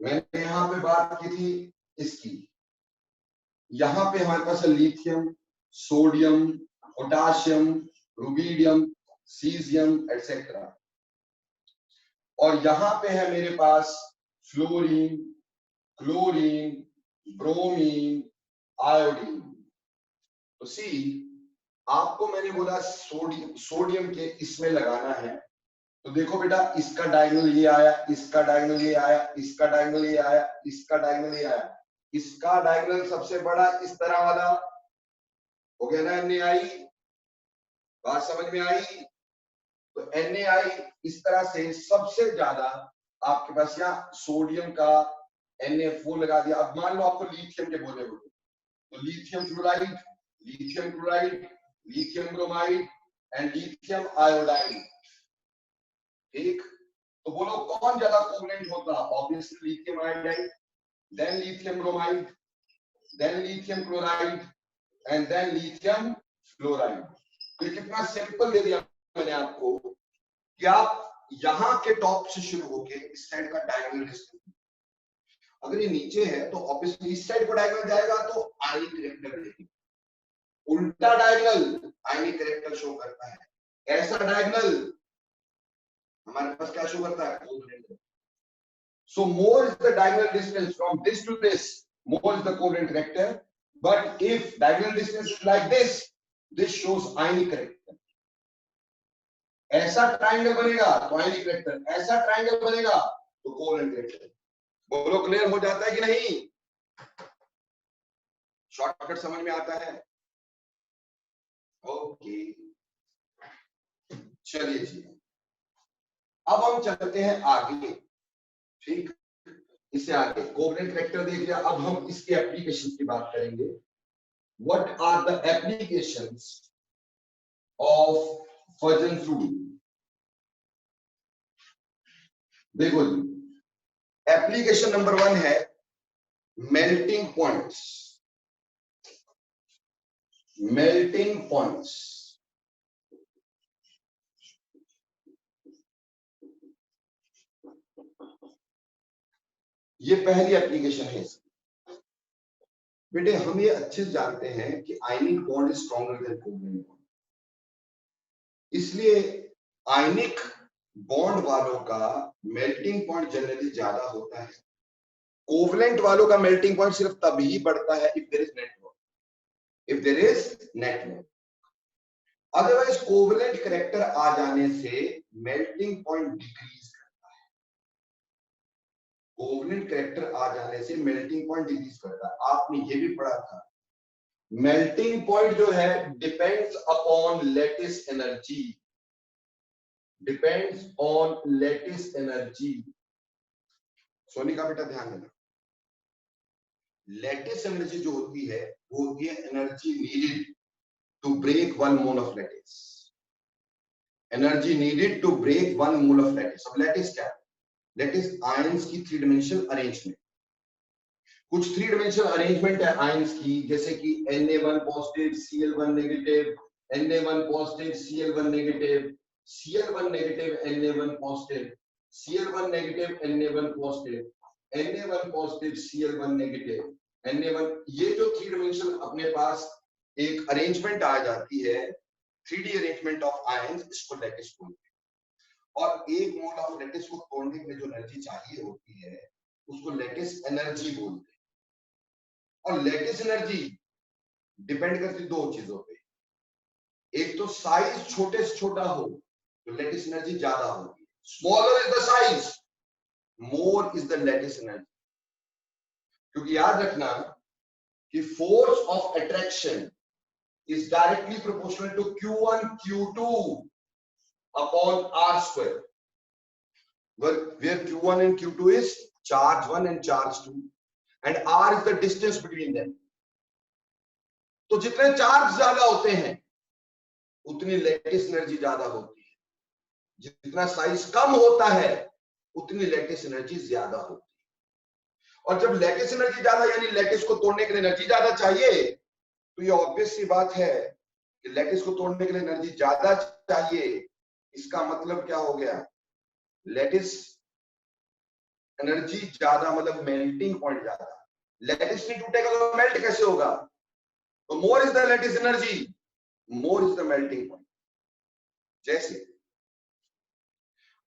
मैंने यहां पे बात की थी इसकी, यहां पे हमारे पास lithium, sodium, potassium, rubidium, caesium etcetera, और यहां पे है मेरे पास फ्लोरीन, क्लोरीन, ब्रोमीन, आयोडीन। तो सी आपको मैंने बोला सोडियम के इसमें लगाना है, तो देखो बेटा इसका डायगोनल ये आया, इसका डायगोनल ये आया, इसका डायगोनल ये आया, इसका डायगोनल ये आया। इसका डायगोनल सबसे बड़ा इस तरह वाला हो गया ना, NaI। बात समझ में आई? तो NaI इस तरह से सबसे ज्यादा आपके पास यहाँ सोडियम का Na4 लगा दिया। अब मान लो आपको लिथियम के बोले होते, तो lithium fluoride, lithium chloride, lithium bromide and lithium iodide. ठीक, तो बोलो कौन ज्यादा कोवेलेंट होता? Obviously lithium iodide, then lithium bromide, then lithium chloride and then lithium fluoride. तो ये कितना सिंपल दे दिया मैंने आपको कि आप यहां के टॉप से शुरू होके इस साइड का डायगोनल डिस्टेंस, अगर ये नीचे है तो ऑब्वियसली इस साइड को डायगोनल जाएगा तो आयनिक कैरेक्टर रहेगी। उल्टा डायगोनल आयनिक कैरेक्टर शो करता है, ऐसा डायगोनल हमारे पास क्या शो करता है? Covalent. So more is the diagonal distance from this to this, more is the covalent character. But if diagonal distance is like this shows ionic character. ऐसा triangle बनेगा तो आयनिक कैरेक्टर, ऐसा ट्रायंगल बनेगा तो कोवेलेंट कैरेक्टर। बोलो clear हो जाता है कि नहीं? शॉर्टकट समझ में आता है? ओके, चलिए जी, अब हम चलते हैं आगे। ठीक, इससे आगे कोवेलेंट कैरेक्टर देख लिया, अब हम इसके एप्लीकेशन की बात करेंगे। What are the applications of Fajan fluid? देखो जी, एप्लीकेशन नंबर 1 है मेल्टिंग पॉइंट्स। मेल्टिंग पॉइंट्स, ये पहली एप्लीकेशन है इसकी। बेटे हम ये अच्छे से जानते हैं कि आयनिक bond is stronger than covalent bond, इसलिए आयनिक बॉन्ड वालों का मेल्टिंग पॉइंट जनरली ज्यादा होता है। कोवेलेंट वालों का मेल्टिंग पॉइंट सिर्फ तभी बढ़ता है if there is network, if there is network. Otherwise covalent character आ जाने से मेल्टिंग पॉइंट डिक्रीज करता है। कोवेलेंट कैरेक्टर आ जाने से मेल्टिंग पॉइंट डिक्रीज करता है। आपने ये भी पढ़ा था, मेल्टिंग पॉइंट जो है depends upon lattice energy, depends on lattice energy. Soni का बेटा ध्यान देना, लैटिस एनर्जी जो होती है वो होती है energy needed to break 1 mole of lattice. Energy needed to break 1 mole of lattice. अब लैटिस क्या है? लैटिस आयंस की 3 डायमेंशनल अरेंजमेंट। कुछ 3 डायमेंशनल अरेंजमेंट है आयंस की, जैसे कि Na1 positive, Cl1 negative, Na1 positive, Cl1 negative, Cl1 negative, Na1 positive, Cl1 negative, Na1 positive, Na1 positive, Cl1 negative, Na1। ये जो 3 डायमेंशनल अपने पास एक अरेंजमेंट आ जाती है, 3D अरेंजमेंट ऑफ आयंस, इसको लैटिस बोलते हैं। और 1 मोल ऑफ लैटिस को तोड़ने के लिए जो एनर्जी चाहिए होती है उसको लैटिस एनर्जी बोलते हैं। और लैटिस एनर्जी डिपेंड करती दो चीजों पे, एक तो साइज छोटे से छोटा हो तो लेटिस एनर्जी ज्यादा होगी, smaller is the size more is the lattice energy. क्योंकि याद रखना कि force of attraction is directly proportional to Q1 Q2 upon R square, where Q1 and Q2 is charge 1 and charge 2 and R is the distance between them। तो जितने charge ज्यादा होते हैं उतनी लेटिस एनर्जी ज्यादा होती है, जितना साइज कम होता है उतनी लेटिस एनर्जी ज्यादा होती है। और जब लेटिस एनर्जी ज्यादा यानी लेटिस को तोड़ने के लिए एनर्जी ज्यादा चाहिए, तो ये ऑब्वियस सी बात है कि लेटिस को तोड़ने के लिए एनर्जी ज्यादा चाहिए। इसका मतलब क्या हो गया, लेटिस एनर्जी ज्यादा मतलब मेल्टिंग पॉइंट ज्यादा। लेटिस नहीं टूटेगा तो मेल्ट कैसे होगा, तो मोर is the lattice energy more is the melting point. जैसे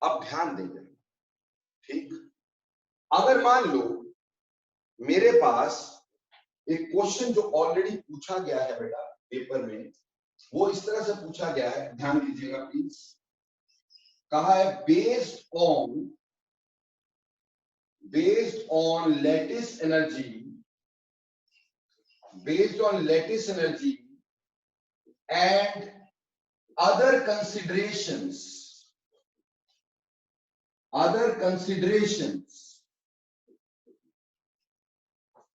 अब ध्यान देंगे, ठीक, अगर मान लो मेरे पास एक क्वेश्चन जो ऑलरेडी पूछा गया है बेटा पेपर में, वो इस तरह से पूछा गया है, ध्यान दीजिएगा प्लीज। कहा है based on lattice energy and other considerations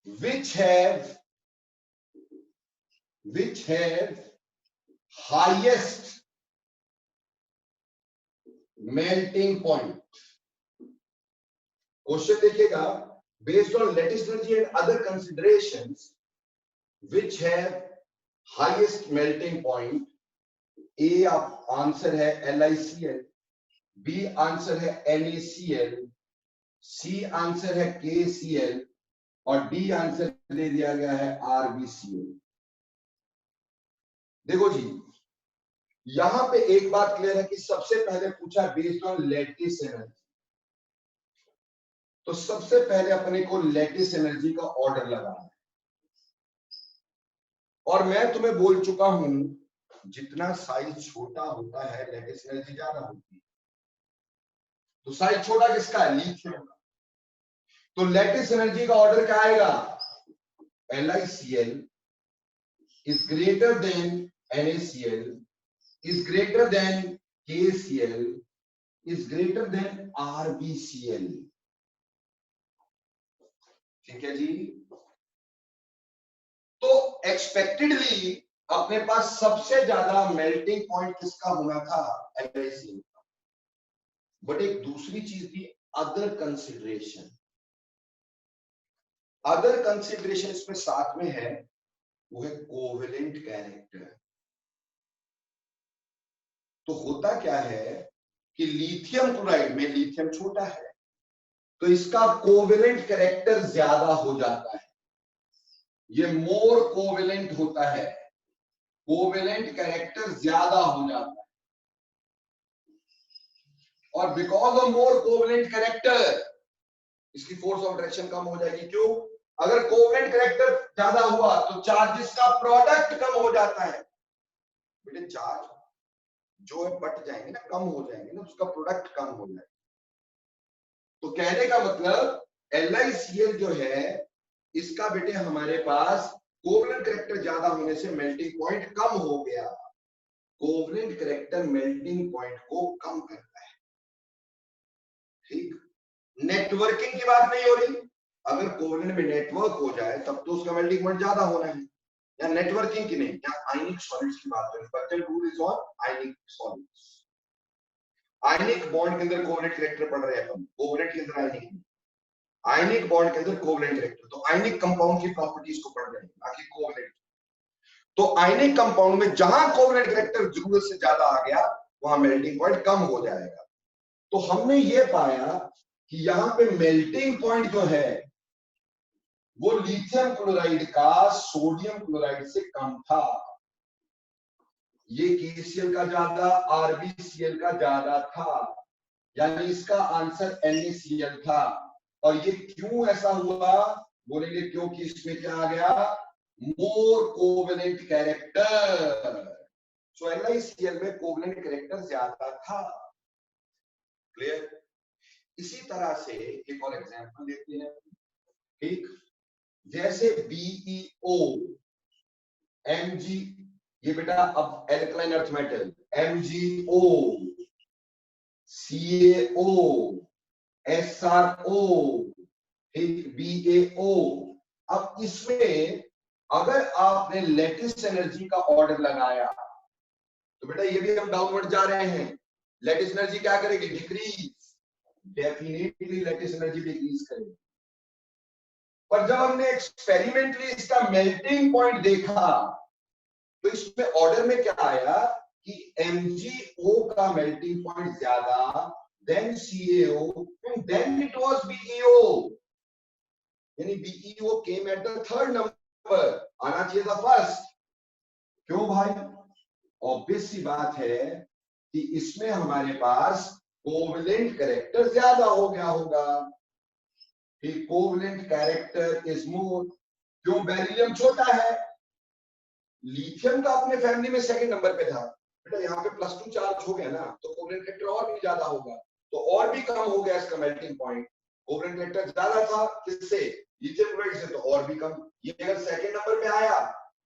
which have highest melting point। Question देखिएगा, based on lattice energy and other considerations which have highest melting point. A आप आंसर है LiCl, बी आंसर है NaCl, C answer है KCl और D answer दे दिया गया है RbCl। देखो जी, यहां पे एक बात क्लियर है कि सबसे पहले पूछा बेस्ड ऑन लेटिस एनर्जी, तो सबसे पहले अपने को लेटिस एनर्जी का ऑर्डर लगाना है। और मैं तुम्हें बोल चुका हूं जितना साइज छोटा होता है लेटिस एनर्जी ज्यादा होती है। तो साइज छोटा किसका है, लिथियम का। तो लेटिस एनर्जी का ऑर्डर क्या आएगा, LiCl is greater than NaCl is greater than KCl is greater than RbCl। ठीक है जी। तो एक्सपेक्टेडली अपने पास सबसे ज्यादा मेल्टिंग पॉइंट किसका होना था, LiCl का। बट एक दूसरी चीज भी, अदर कंसिडरेशन इसमें साथ में है, वो है कोवेलेंट कैरेक्टर। तो होता क्या है कि लिथियम क्लोराइड में लिथियम छोटा है तो इसका कोवेलेंट कैरेक्टर ज्यादा हो जाता है, ये मोर कोवेलेंट होता है, कोवेलेंट कैरेक्टर ज्यादा हो जाता है। और because of more covalent character इसकी फोर्स ऑफ अट्रैक्शन कम हो जाएगी। क्यों, अगर कोवेलेंट कैरेक्टर ज्यादा हुआ तो चार्जेस का प्रोडक्ट कम हो जाता है। बेटे चार्ज जो है बट जाएंगे ना, कम हो जाएंगे ना, उसका प्रोडक्ट कम हो जाएगा। तो कहने का मतलब LiCl जो है इसका बेटे हमारे पास कोवेलेंट कैरेक्टर ज्यादा होने से मेल्टिंग पॉइंट कम हो गया। कोवेलेंट कैरेक्टर मेल्टिंग पॉइंट को कम करता है, ठीक। नेटवर्किंग की बात नहीं हो रही, अगर कोवेलेंट में नेटवर्क हो जाए तब तो उसका मेल्टिंग पॉइंट ज्यादा होना है। या नेटवर्किंग की नहीं, या आयनिक सॉलिड्स की बात करें, Burton rule is on ionic solids. Ionic bond के अंदर कोवेलेंट कैरेक्टर पढ़ रहे हैं अपन, कोवेलेंट के अंदर आयनिक बॉन्ड के अंदर कोवेलेंट कैरेक्टर, तो आयनिक कंपाउंड की प्रॉपर्टीज को पढ़ रहे हैं, बाकी कोवेलेंट। तो आयनिक कंपाउंड में जहां कोवेलेंट कैरेक्टर जरूरत से ज्यादा आ गया वहां मेल्टिंग पॉइंट कम हो जाएगा। तो हमने ये पाया कि यहाँ पे मेल्टिंग पॉइंट जो है वो लिथियम क्लोराइड का सोडियम क्लोराइड से कम था। ये KCl का ज्यादा, RbCl का ज्यादा था, यानी इसका आंसर NaCl था। और ये क्यों ऐसा हुआ, बोलेंगे क्योंकि इसमें क्या आ गया, more covalent character. So NaCl में covalent character ज्यादा था. Clear? इसी तरह से एक और एग्जांपल लेते हैं. ठीक, जैसे BeO, Mg, ये बेटा अब alkaline earth metal, MgO, CaO, SrO, ठीक, BaO. अब इसमें अगर आपने लेटिस एनर्जी का ऑर्डर लगाया तो बेटा ये भी हम डाउनवर्ड जा रहे हैं. लेटिस एनर्जी क्या करेगी? Decrease. Definitely lattice energy decrease करेगी. पर जब हमने एक्सपेरिमेंटली इसका मेल्टिंग पॉइंट देखा तो इसमें ऑर्डर में क्या आया कि MgO का मेल्टिंग पॉइंट ज्यादा, then CaO, and then it was BeO. यानी BeO came at the third number. आना चाहिए था फर्स्ट. क्यों भाई? ऑब्वियस सी बात है कि इसमें हमारे पास कोवलेंट कैरेक्टर ज्यादा हो गया होगा. Covalent character is more. क्यों? बेरिलियम छोटा है. लिथियम का अपने फैमिली में सेकंड नंबर पे था. बेटा यहाँ पे +2 चार्ज हो गया ना, तो कोवलेंट कैरेक्टर और भी ज्यादा होगा, तो और भी कम हो गया इसका मेल्टिंग पॉइंट. कोवलेंट कैरेक्टर ज्यादा था किससे? लिथियम क्लोराइड से, तो और भी कम. ये अगर सेकंड नंबर पे आया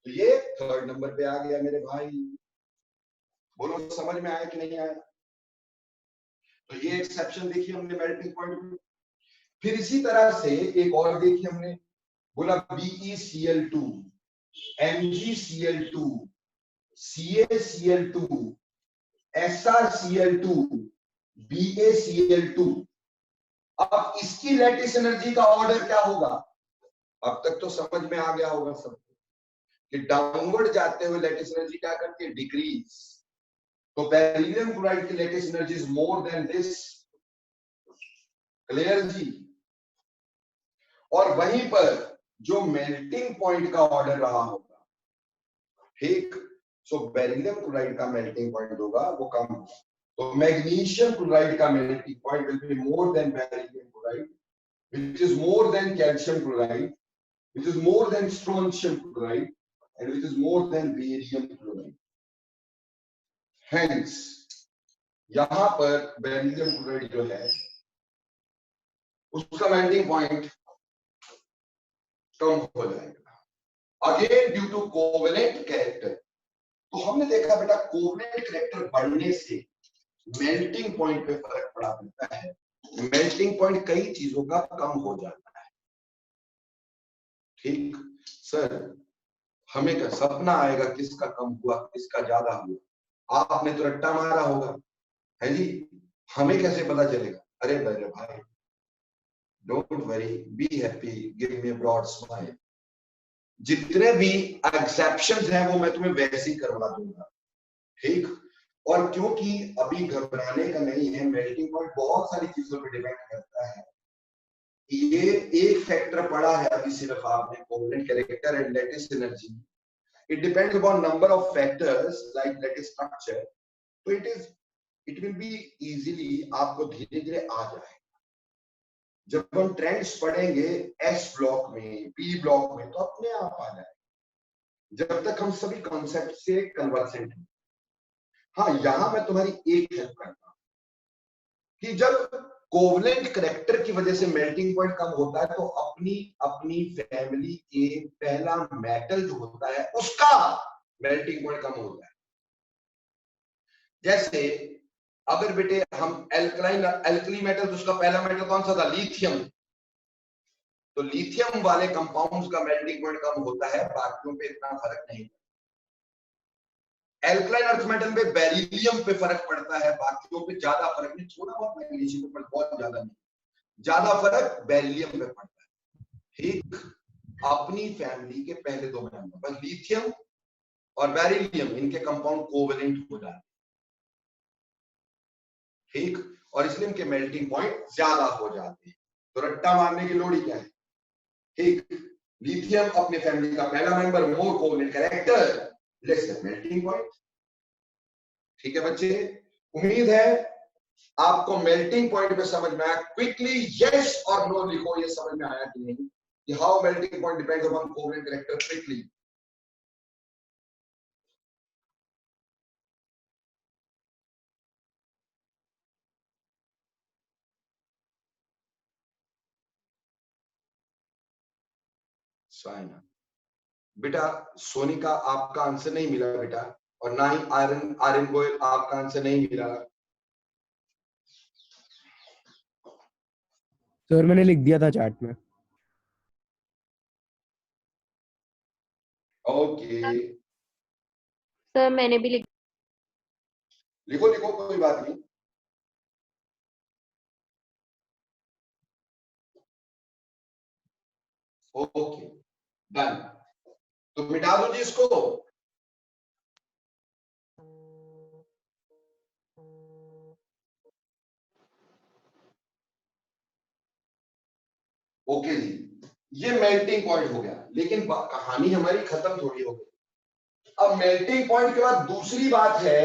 तो ये थर्ड नंबर पे आ गया मेरे भाई. बोलो समझ में आया कि नहीं आया? तो ये एक्सेप्शन देखिए हमने मेल्टिंग पॉइंट में. फिर इसी तरह से एक और देखिए हमने, बोला BeCl2, MgCl2, CaCl2, SrCl2, BaCl2. अब इसकी लैटिस एनर्जी का ऑर्डर क्या होगा? अब तक तो समझ में आ गया होगा सबको कि डाउनवर्ड जाते हुए लैटिस एनर्जी क्या करती है? डिक्रीज. तो बेरिलियम क्लोराइड की lattice energy is more than this. Clear जी? और वहीं पर जो मेल्टिंग पॉइंट का ऑर्डर रहा होगा, ठीक, सो बेरिलियम क्लोराइड का मेल्टिंग पॉइंट होगा वो कम होगा. तो मैग्नीशियम क्लोराइड का melting point will be more than beryllium chloride, which is more than calcium chloride, which is more than strontium chloride, and which is more than barium chloride. Hence, यहां पर beryllium chloride जो है उसका melting point कम हो जाएगा. Again due to covalent character. तो हमने देखा बेटा कोवेलेंट कैरेक्टर बढ़ने से मेल्टिंग पॉइंट पे फर्क पड़ा मिलता है. मेल्टिंग पॉइंट कई चीजों का कम हो जाता है. ठीक सर, हमें क्या सपना आएगा किसका कम हुआ किसका ज्यादा हुआ? आपने तो रट्टा मारा होगा, है जी. हमें कैसे पता चलेगा? अरे मेरे भाई, don't worry, be happy, give me a broad smile. जितने भी एक्सेप्शंस हैं वो मैं तुम्हें वैसे ही करवा दूंगा. ठीक, और क्योंकि अभी घबराने का नहीं है, मेल्टिंग पॉइंट बहुत सारी चीजों पर डिपेंड करता है. ये एक फैक्टर पड़ा है अभी सिर्फ आपने, covalent character and lattice energy. It depends upon number of factors like lattice structure. तो इट विल बी इजीली आपको धीरे धीरे आ जाएगा. जब हम ट्रेंड्स पढ़ेंगे एस ब्लॉक में, पी ब्लॉक में, तो अपने आप आ जाएगा. जब तक हम सभी कॉन्सेप्ट से कन्वर्सेंट हैं. हाँ, यहां मैं तुम्हारी एक हेल्प करता हूं कि जब कोवलेंट कैरेक्टर की वजह से मेल्टिंग पॉइंट कम होता है तो अपनी फैमिली के पहला मेटल जो होता है उसका मेल्टिंग पॉइंट कम होता है. जैसे अगर बेटे हम एल्कली मेटल, तो उसका पहला मेटल कौन सा था? लिथियम. तो लिथियम वाले कंपाउंड्स का मेल्टिंग पॉइंट कम होता है, बाकियों पे इतना फर्क नहीं. एल्कलाइन अर्थ मेटल पे बेरिलियम पे फर्क पड़ता है, बाकियों पे ज्यादा फर्क नहीं. थोड़ा बहुत मैग्नीशियम पे, बहुत ज्यादा नहीं. ज्यादा फर्क बेरिलियम पे पड़ता है. ठीक, अपनी फैमिली के पहले दो मेंबर, बस लिथियम और बेरिलियम, इनके कंपाउंड कोवेलेंट हो जाते हैं. ठीक, और इसलिए इनके मेल्टिंग पॉइंट ज्यादा हो जाते हैं. तो रट्टा मारने की लोड़ ही क्या है? ठीक, लिथियम अपनी फैमिली का पहला member, more covalent character, less melting point. ठीक है बच्चे, उम्मीद है आपको मेल्टिंग पॉइंट पे समझ में आया. क्विकली यस और नो लिखो, ये समझ में आया कि नहीं, कि how melting point depends upon covalent character. Quickly Saina. बेटा सोनिका आपका आंसर नहीं मिला बेटा, और ना ही आर्यन गोयल आपका आंसर नहीं मिला। सर मैंने लिख दिया था चैट में। ओके सर मैंने भी लिख लिखो लिखो, कोई बात नहीं। ओके डन, तो मिटा दो जी इसको। ओके जी, ये मेल्टिंग पॉइंट हो गया, लेकिन कहानी हमारी खत्म थोड़ी हो गई। अब मेल्टिंग पॉइंट के बाद दूसरी बात है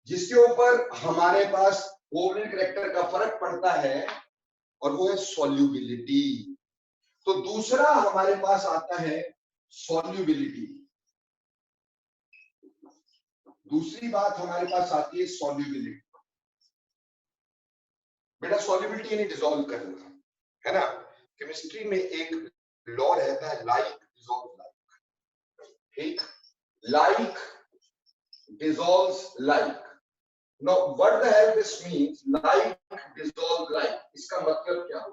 जिसके ऊपर हमारे पास कोवलेंट करैक्टर का फर्क पड़ता है, और वो है सॉल्युबिलिटी। तो दूसरा हमारे पास आता है सॉल्युबिलिटी। दूसरी बात हमारे पास आती है सॉल्युबिलिटी। बेटा सॉल्युबिलिटी यानी डिसॉल्व करना, है ना। केमिस्ट्री में एक लॉ रहता है, लाइक डिसॉल्व लाइक, ठीक, like dissolves like. Now what the hell this means, like dissolve like, इसका मतलब क्या हो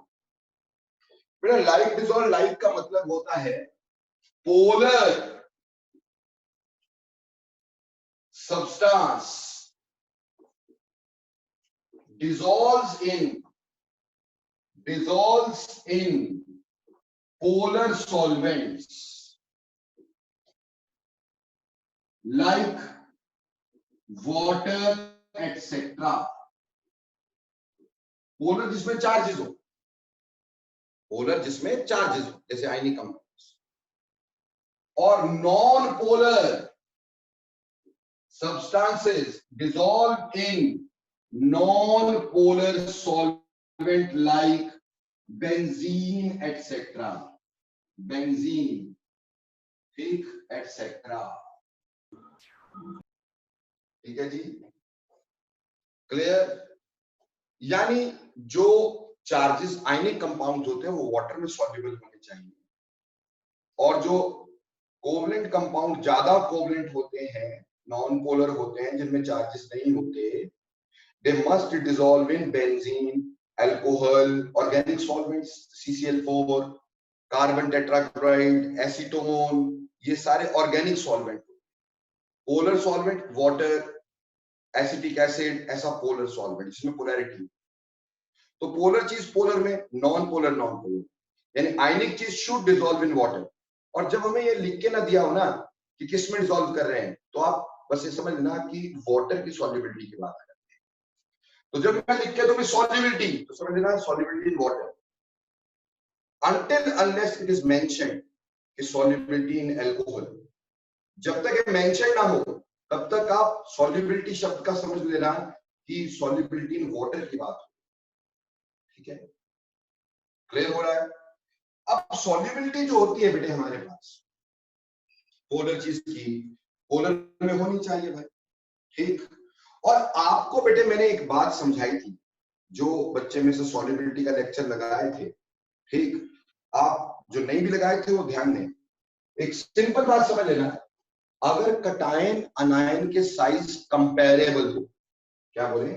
बेटा? like dissolve like का मतलब होता है polar substance dissolves in polar solvents like water etc. Polar जिसमें चार्जेस हो, पोलर जिसमें चार्जेस हो, जैसे आयनिक कंपाउंड्स, और non polar substances dissolved in non-polar solvent like benzene etc. benzene, ठीक, etc. ठीक है जी, क्लियर। यानी जो चार्जेस आयनिक कंपाउंड होते हैं वो वाटर में सॉल्युबल होने चाहिए, और जो कोवलेंट कंपाउंड ज्यादा कोवलेंट होते हैं, नॉन पोलर होते हैं, जिनमें चार्जेस नहीं होते, they must dissolve in benzene, alcohol, organic solvents, CCl4, carbon tetrachloride, acetone, ये सारे organic solvent. Polar solvent water, acetic acid, ऐसा पोलर सॉल्वेंट जिसमें पोलैरिटी। तो पोलर चीज पोलर में, नॉन पोलर नॉन पोलर, यानी आयनिक चीज शुड डिसॉल्व इन वाटर। और जब हमें ये लिख के ना दिया हो ना कि किस में डिसॉल्व कर रहे हैं, तो आप बस ये समझ लेना कि वाटर की सॉल्युबिलिटी की बात करते हैं। तो जब मैं लिख के दूं सॉल्युबिलिटी, तो समझ लेना solubility in water, until unless it is mentioned कि सॉल्युबिलिटी इन अल्कोहल। जब तक ये मेंशन ना हो तब तक आप सॉल्युबिलिटी शब्द का समझ लेना कि सॉल्युबिलिटी इन वाटर की बात हो, ठीक है, क्लियर हो रहा है। अब सॉल्युबिलिटी जो होती है बेटे हमारे पास पोलर चीज की, पोलर में होनी चाहिए भाई, ठीक। और आपको बेटे मैंने एक बात समझाई थी, जो बच्चे में से सॉल्युबिलिटी का लेक्चर लगाए थे, ठीक, आप जो नहीं भी लगाए थे वो ध्यान दें। एक सिंपल बात समझ लेना, अगर कटायन अनायन के साइज कंपेरेबल हो, क्या बोले,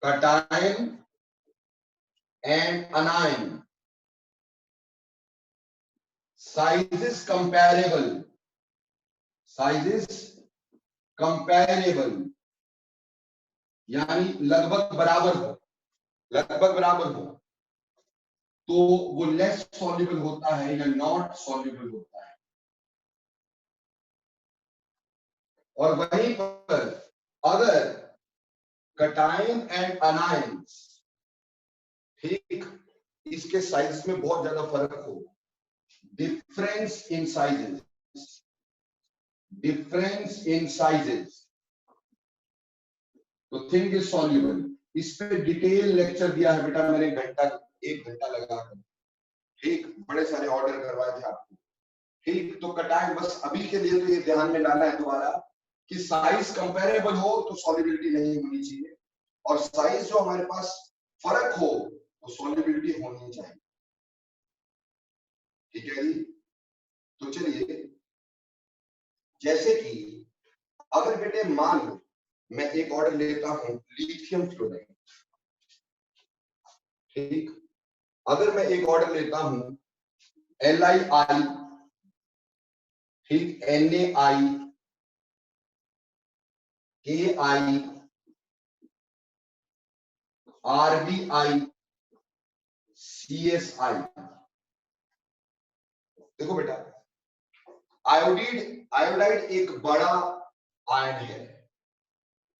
कटायन एंड अनायन sizes comparable यानी लगभग बराबर हो, तो वो लेस सॉल्युबल होता है या नॉट सॉल्युबल होता है। और वहीं पर अगर कटायन एंड अनायंस, ठीक, इसके साइज में बहुत ज्यादा फर्क हो, difference in sizes, तो थिंग इज सॉल्युबल। इस पे डिटेल लेक्चर दिया है बेटा मैंने, एक घंटा लगा कर, ठीक, बड़े सारे ऑर्डर करवाए थे आपको, ठीक। तो कटायन, बस अभी के लिए तो ये ध्यान में लाना है दोबारा कि साइज कंपेरेबल हो तो सॉल्युबिलिटी नहीं होनी चाहिए, और साइज जो हमारे पास फर्क हो तो सॉल्युबिलिटी होनी चाहिए। ठीक है जी। तो चलिए, जैसे कि अगर बेटे मान लो मैं एक ऑर्डर लेता हूं लिथियम फ्लोराइड, ठीक, अगर मैं एक ऑर्डर लेता हूं LiI, ठीक, NaI, KI, RBI, CSI। देखो बेटा, आयोडाइड एक बड़ा आयन है,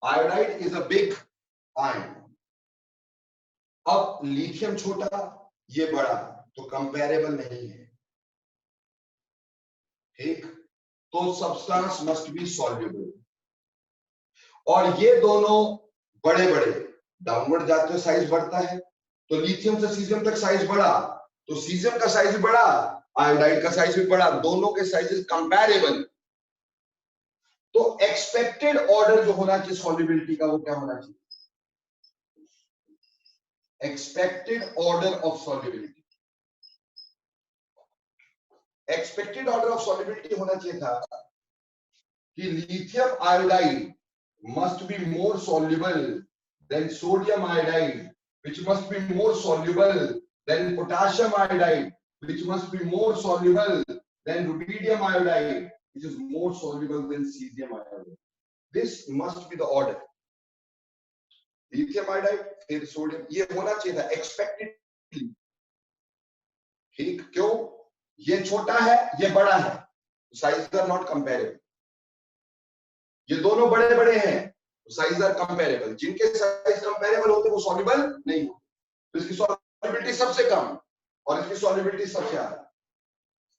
iodide is a big ion. अब लिथियम छोटा, ये बड़ा, तो कंपेरेबल नहीं है, ठीक। तो सब्सटेंस मस्ट बी सॉल्युबल, और ये दोनों बड़े बड़े, डाउनवर्ड जाते हुए साइज बढ़ता है, तो लिथियम से सीजियम तक साइज बढ़ा, तो सीजियम का साइज भी बढ़ा, आयोडाइड का साइज भी बढ़ा, दोनों के साइजेस कंपैरेबल। तो एक्सपेक्टेड ऑर्डर जो होना चाहिए सॉल्युबिलिटी का, वो क्या होना चाहिए? Expected order of solubility, expected order of solubility होना चाहिए था कि lithium iodide must be more soluble than sodium iodide, which must be more soluble than potassium iodide, which must be more soluble than rubidium iodide, which is more soluble than cesium iodide. This must be the order. Lithium iodide, फिर sodium, ये होना चाहिए था expectedly, ठीक। क्यों? ये छोटा है, ये बड़ा है, साइज आर नॉट कंपेरेबल। ये दोनों बड़े बड़े हैं, साइज आर कंपेरेबल। जिनके साइज कंपेरेबल होते वो सॉल्युबल नहीं होते, तो इसकी सॉल्युबिलिटी सबसे कम और इसकी सॉल्युबिलिटी सबसे ज्यादा।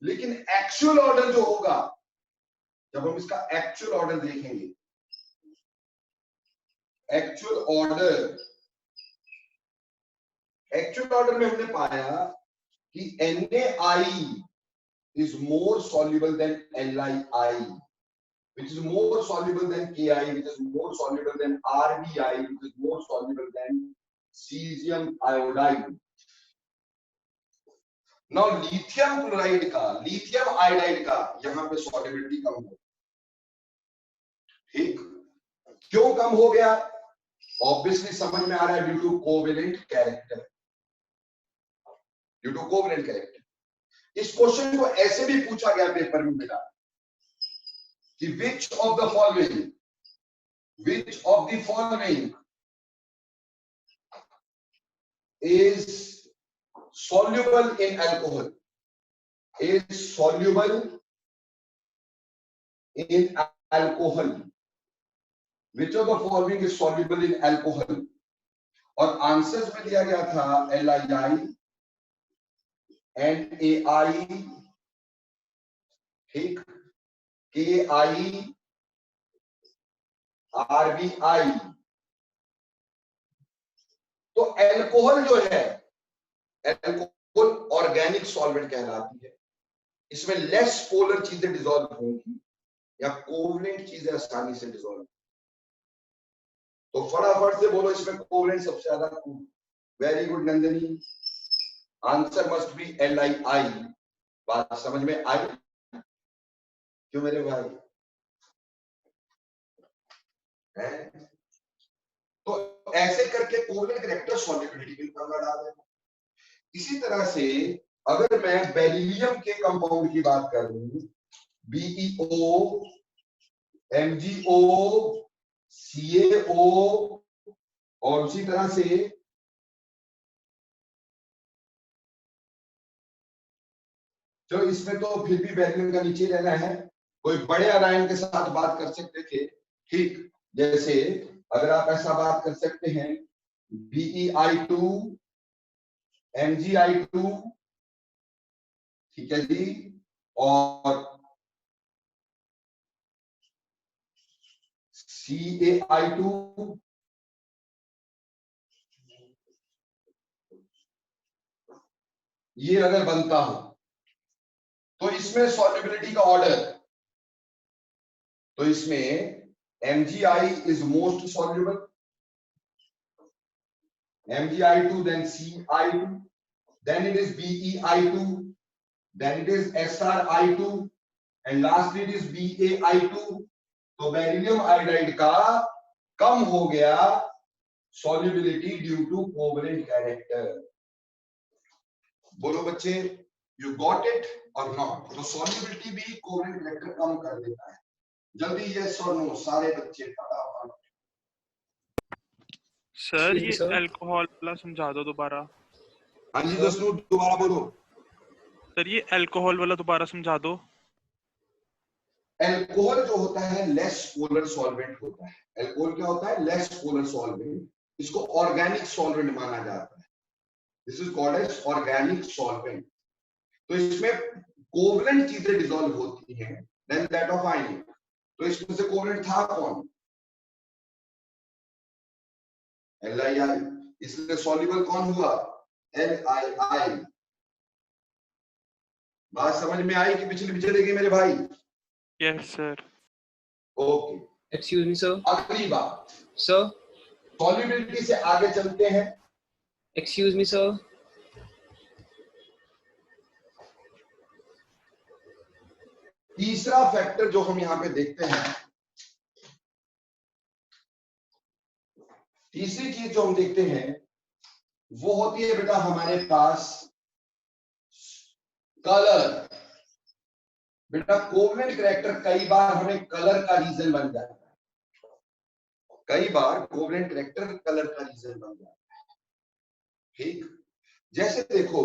लेकिन एक्चुअल ऑर्डर जो होगा, जब हम इसका एक्चुअल ऑर्डर देखेंगे, एक्चुअल ऑर्डर में हमने पाया कि NaI is more soluble than LiI, which is more soluble than KI, which is more soluble than RBI, which is more soluble than cesium iodide. Now lithium chloride का, lithium iodide का यहां पे solubility कम हो, ठीक। क्यों कम हो गया? Obviously समझ में आ रहा है, due to covalent character, due to covalent character. इस क्वेश्चन को ऐसे भी पूछा गया पेपर में मिला कि which of the following is soluble in alcohol, is soluble in alcohol, which of the following is soluble in alcohol? और आंसर्स में दिया गया था LiI, NaI, ठीक, KI, RBI। तो एल्कोहल जो है, एल्कोहल ऑर्गेनिक सॉल्वेंट कहलाती है, इसमें लेस पोलर चीजें डिसॉल्व होंगी या कोवलेंट चीजें आसानी से डिसॉल्व। तो फटाफट से बोलो इसमें कोवलेंट सबसे ज्यादा कौन? Very good Nandini, answer must be LiI। बात समझ में आई क्यों मेरे भाई? है? तो ऐसे करके कोवलेंट कैरेक्टर सॉल्युबिलिटी का डाल देना। इसी तरह से अगर मैं बेरिलियम के कंपाउंड की बात करूं, BeO, MgO, CaO, और उसी तरह से जो इसमें तो फिर भी बेरिलियम का नीचे रहना है, कोई बड़े आयन के साथ बात कर सकते थे, ठीक। जैसे अगर आप ऐसा बात कर सकते हैं BeI2, MgI2, ठीक है जी, और CaI2, ये अगर बनता हो तो इसमें सॉल्युबिलिटी का ऑर्डर, तो इसमें MgI is most soluble, MgI2, then CI2, then it is BeI2, then it is SrI2 and lastly it is BaI2. तो बेरिलियम आयोडाइड का कम हो गया solubility due to covalent character. बोलो बच्चे, you got it or not? तो solubility भी covalent character कम कर देता है. जल्दी yes or no सारे बच्चे फटाफट. सर ये अल्कोहल वाला समझा दो दोबारा. हाँ जी दोस्तों दोबारा बोलो. सर ये अल्कोहल वाला दोबारा समझा दो. अल्कोहल जो होता है लेस पोलर सॉल्वेंट होता है. अल्कोहल क्या होता है? Less polar solvent. इसको ऑर्गेनिक सॉल्वेंट माना जाता है. This is called as organic solvent. तो इसमें कोवलेंट चीजें डिसॉल्व होती हैं देन दैट ऑफ आयनिक. तो इसमें से कोवलेंट था कौन? LiI. इसलिए सॉल्युबल कौन हुआ? LiI. बात समझ में आई कि पिछली भी चलेगी मेरे भाई? Yes sir. Okay. Excuse me sir. अगली बात सर, सॉल्युबिलिटी से आगे चलते हैं. Excuse me sir. तीसरा फैक्टर जो हम यहां पे देखते हैं, तीसरी चीज जो हम देखते हैं वो होती है बेटा हमारे पास कलर. बेटा कोवलेंट कैरेक्टर कई बार हमें कलर का रीजन बन जाता है. कई बार कोवलेंट कैरेक्टर कलर का रीजन बन जाता है. ठीक, जैसे देखो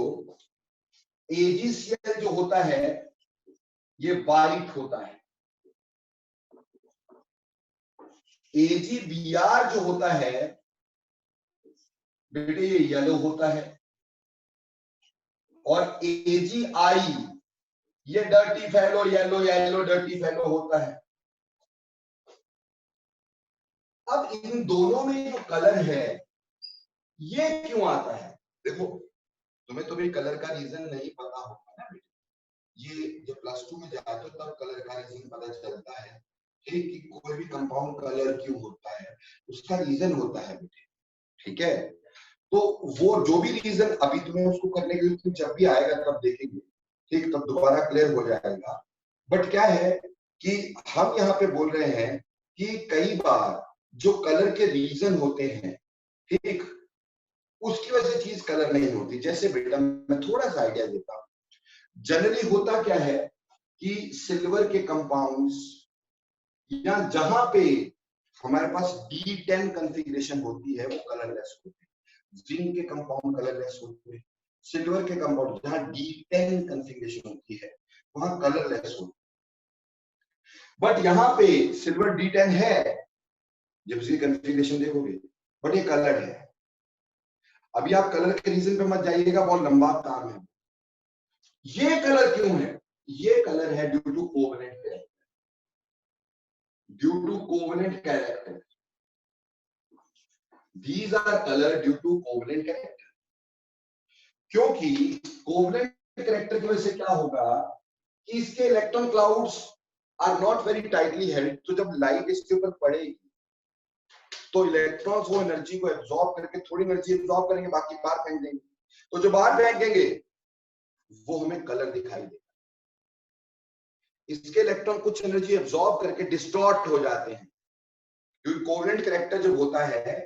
AgCl जो होता है ये वाइट होता है. AgBr जो होता है बेटे ये येलो होता है. और AgI ये dirty fellow yellow yellow dirty fellow होता है. अब इन दोनों में जो कलर है ये क्यों आता है? देखो तुम्हें तो भी कलर का रीजन नहीं पता होगा ना बेटे. ये जब +2 में जाते हो तब कलर का रीजन पता चलता है कि कोई भी कंपाउंड कलर क्यों होता है. उसका रीजन होता है बेटे. ठीक है, तो वो जो भी रीजन अभी तुम्हें उसको करने के लिए जब भी आएगा तब देखेंगे. ठीक, तब दोबारा क्लियर हो जाएगा. बट क्या है कि हम यहाँ पे बोल रहे हैं कि कई बार जो कलर के रीजन होते हैं, ठीक, उसकी वजह से चीज कलर नहीं होती. जैसे बेटा मैं थोड़ा सा आइडिया देता हूँ. जनरली होता क्या है कि सिल्वर के कंपाउंड्स या जहां पे हमारे पास D10 कॉन्फ़िगरेशन होती है वो कलरलेस होते हैं. जिंक के कंपाउंड कलरलेस होते हैं. सिल्वर के कंपाउंड जहां D10 कॉन्फ़िगरेशन होती है वहां कलरलेस होते हैं. बट यहाँ पे सिल्वर D10 है जब इसकी कॉन्फ़िगरेशन देखोगे, बट ये कलर है. अभी आप कलर के रीजन पे मत जाइएगा, बहुत लंबा काम है. ये कलर क्यों है? ये कलर है due to covalent character. Due to covalent character. These are colored due to covalent character. क्योंकि कोवलेंट कैरेक्टर की वजह से क्या होगा कि इसके electron clouds are not very tightly held. तो जब लाइट इसके ऊपर पड़ेगी तो इलेक्ट्रॉन्स वो एनर्जी को एब्जॉर्ब करके थोड़ी एनर्जी एब्जॉर्ब करेंगे, बाकी बाहर फेंक देंगे. तो जो बाहर फेंकेंगे वो हमें कलर दिखाई देगा. इसके इलेक्ट्रॉन कुछ एनर्जी एब्जॉर्ब करके डिस्टॉर्ट हो जाते हैं. क्योंकि कोवलेंट कैरेक्टर जब होता है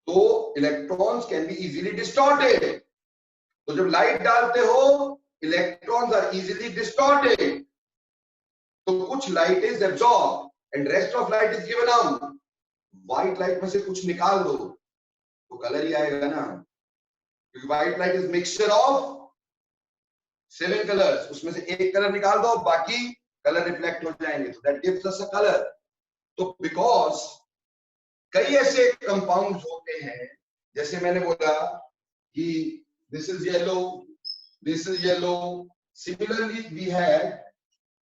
तो electrons can be easily distorted. तो जब लाइट डालते हो इलेक्ट्रॉन्स आर इजीली डिस्टॉर्टेड. तो कुछ light is absorb and rest of light is given out. White light में से कुछ निकाल दो तो कलर ही आएगा ना. क्योंकि white light is mixture of 7 colours. उसमें से एक कलर निकाल दो, बाकी कलर रिफ्लेक्ट हो जाएंगे. तो that gives us a colour. तो बिकॉज कई ऐसे कंपाउंड्स होते हैं, जैसे मैंने बोला कि this is yellow, this is yellow. Similarly we have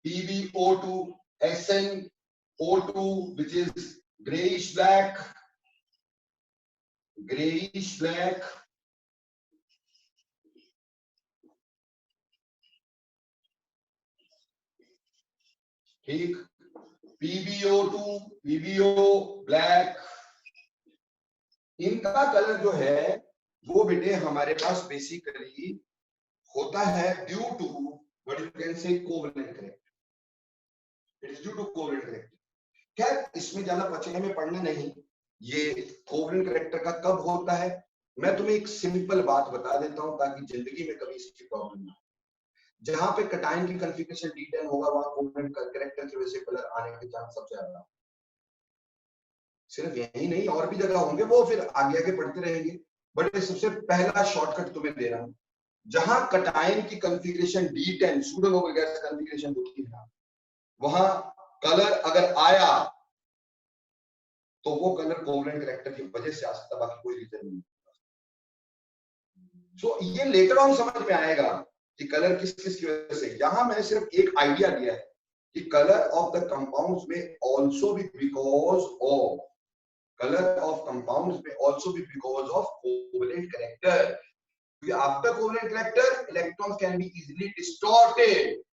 PbO2, SnO2 which is grayish black, grayish black. ठीक, PbO2, PbO black. इनका कलर जो है वो बेटे हमारे पास बेसिकली होता है due to but you can say covalent character. It is due to covalent character. खैर इसमें ज्यादा पचने में पढ़ना नहीं, ये कोवलेंट कैरेक्टर का कब होता है मैं तुम्हें एक सिंपल बात बता देता हूं ताकि जिंदगी में कभी इसकी प्रॉब्लम ना हो। जहां पे कटायन की कॉन्फ़िगरेशन D10 होगा वहां कोवलेंट कैरेक्टर की वजह से कलर आने के चांस सबसे ज्यादा। सिर्फ यही नहीं और भी जगह होंगे, वो फिर आगे आगे बढ़ते रहेंगे, बट ये सबसे पहला शॉर्टकट तुम्हें दे रहा हूं। जहां कटायन की configuration D10 pseudo noble gas configuration होती है ना, वहां कलर अगर आया तो वो कलर कोवलेंट कैरेक्टर की वजह से आ सकता, बाकी कोई रीजन नहीं। सो ये लेटर ऑन समझ में आएगा कि कलर किस किस की वजह से। यहां मैंने सिर्फ एक आइडिया दिया है कि कलर ऑफ द कंपाउंड्स में आल्सो भी because of colour of compounds में आल्सो भी because of covalent character. After covalent character electrons can be easily distorted,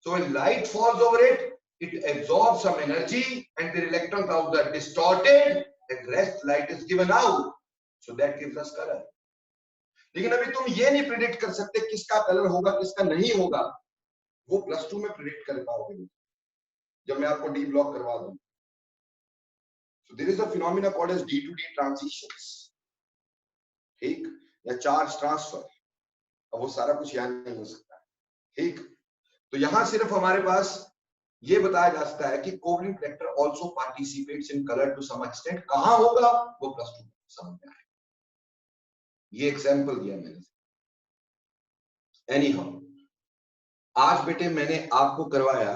so when light falls over it it absorbs some energy and the electron clouds are distorted and rest light is given out, so that gives us color. लेकिन अभी तुम ये नहीं predict कर सकते किसका colour होगा किसका नहीं होगा, वो +2 में प्रिडिक्ट कर पाओगे जब मैं आपको डी ब्लॉक करवा दूं। so there is a phenomena called as D to D transitions, ठीक, या चार्ज ट्रांसफर। अब वो सारा कुछ याद नहीं हो सकता, ठीक। तो यहां सिर्फ हमारे पास ये बताया जा सकता है कि covalent character also participates in colour to some extent. कहां होगा वो +2 समझ में आएगा, ये एग्जांपल दिया मैंने। एनी हाउ आज बेटे मैंने आपको करवाया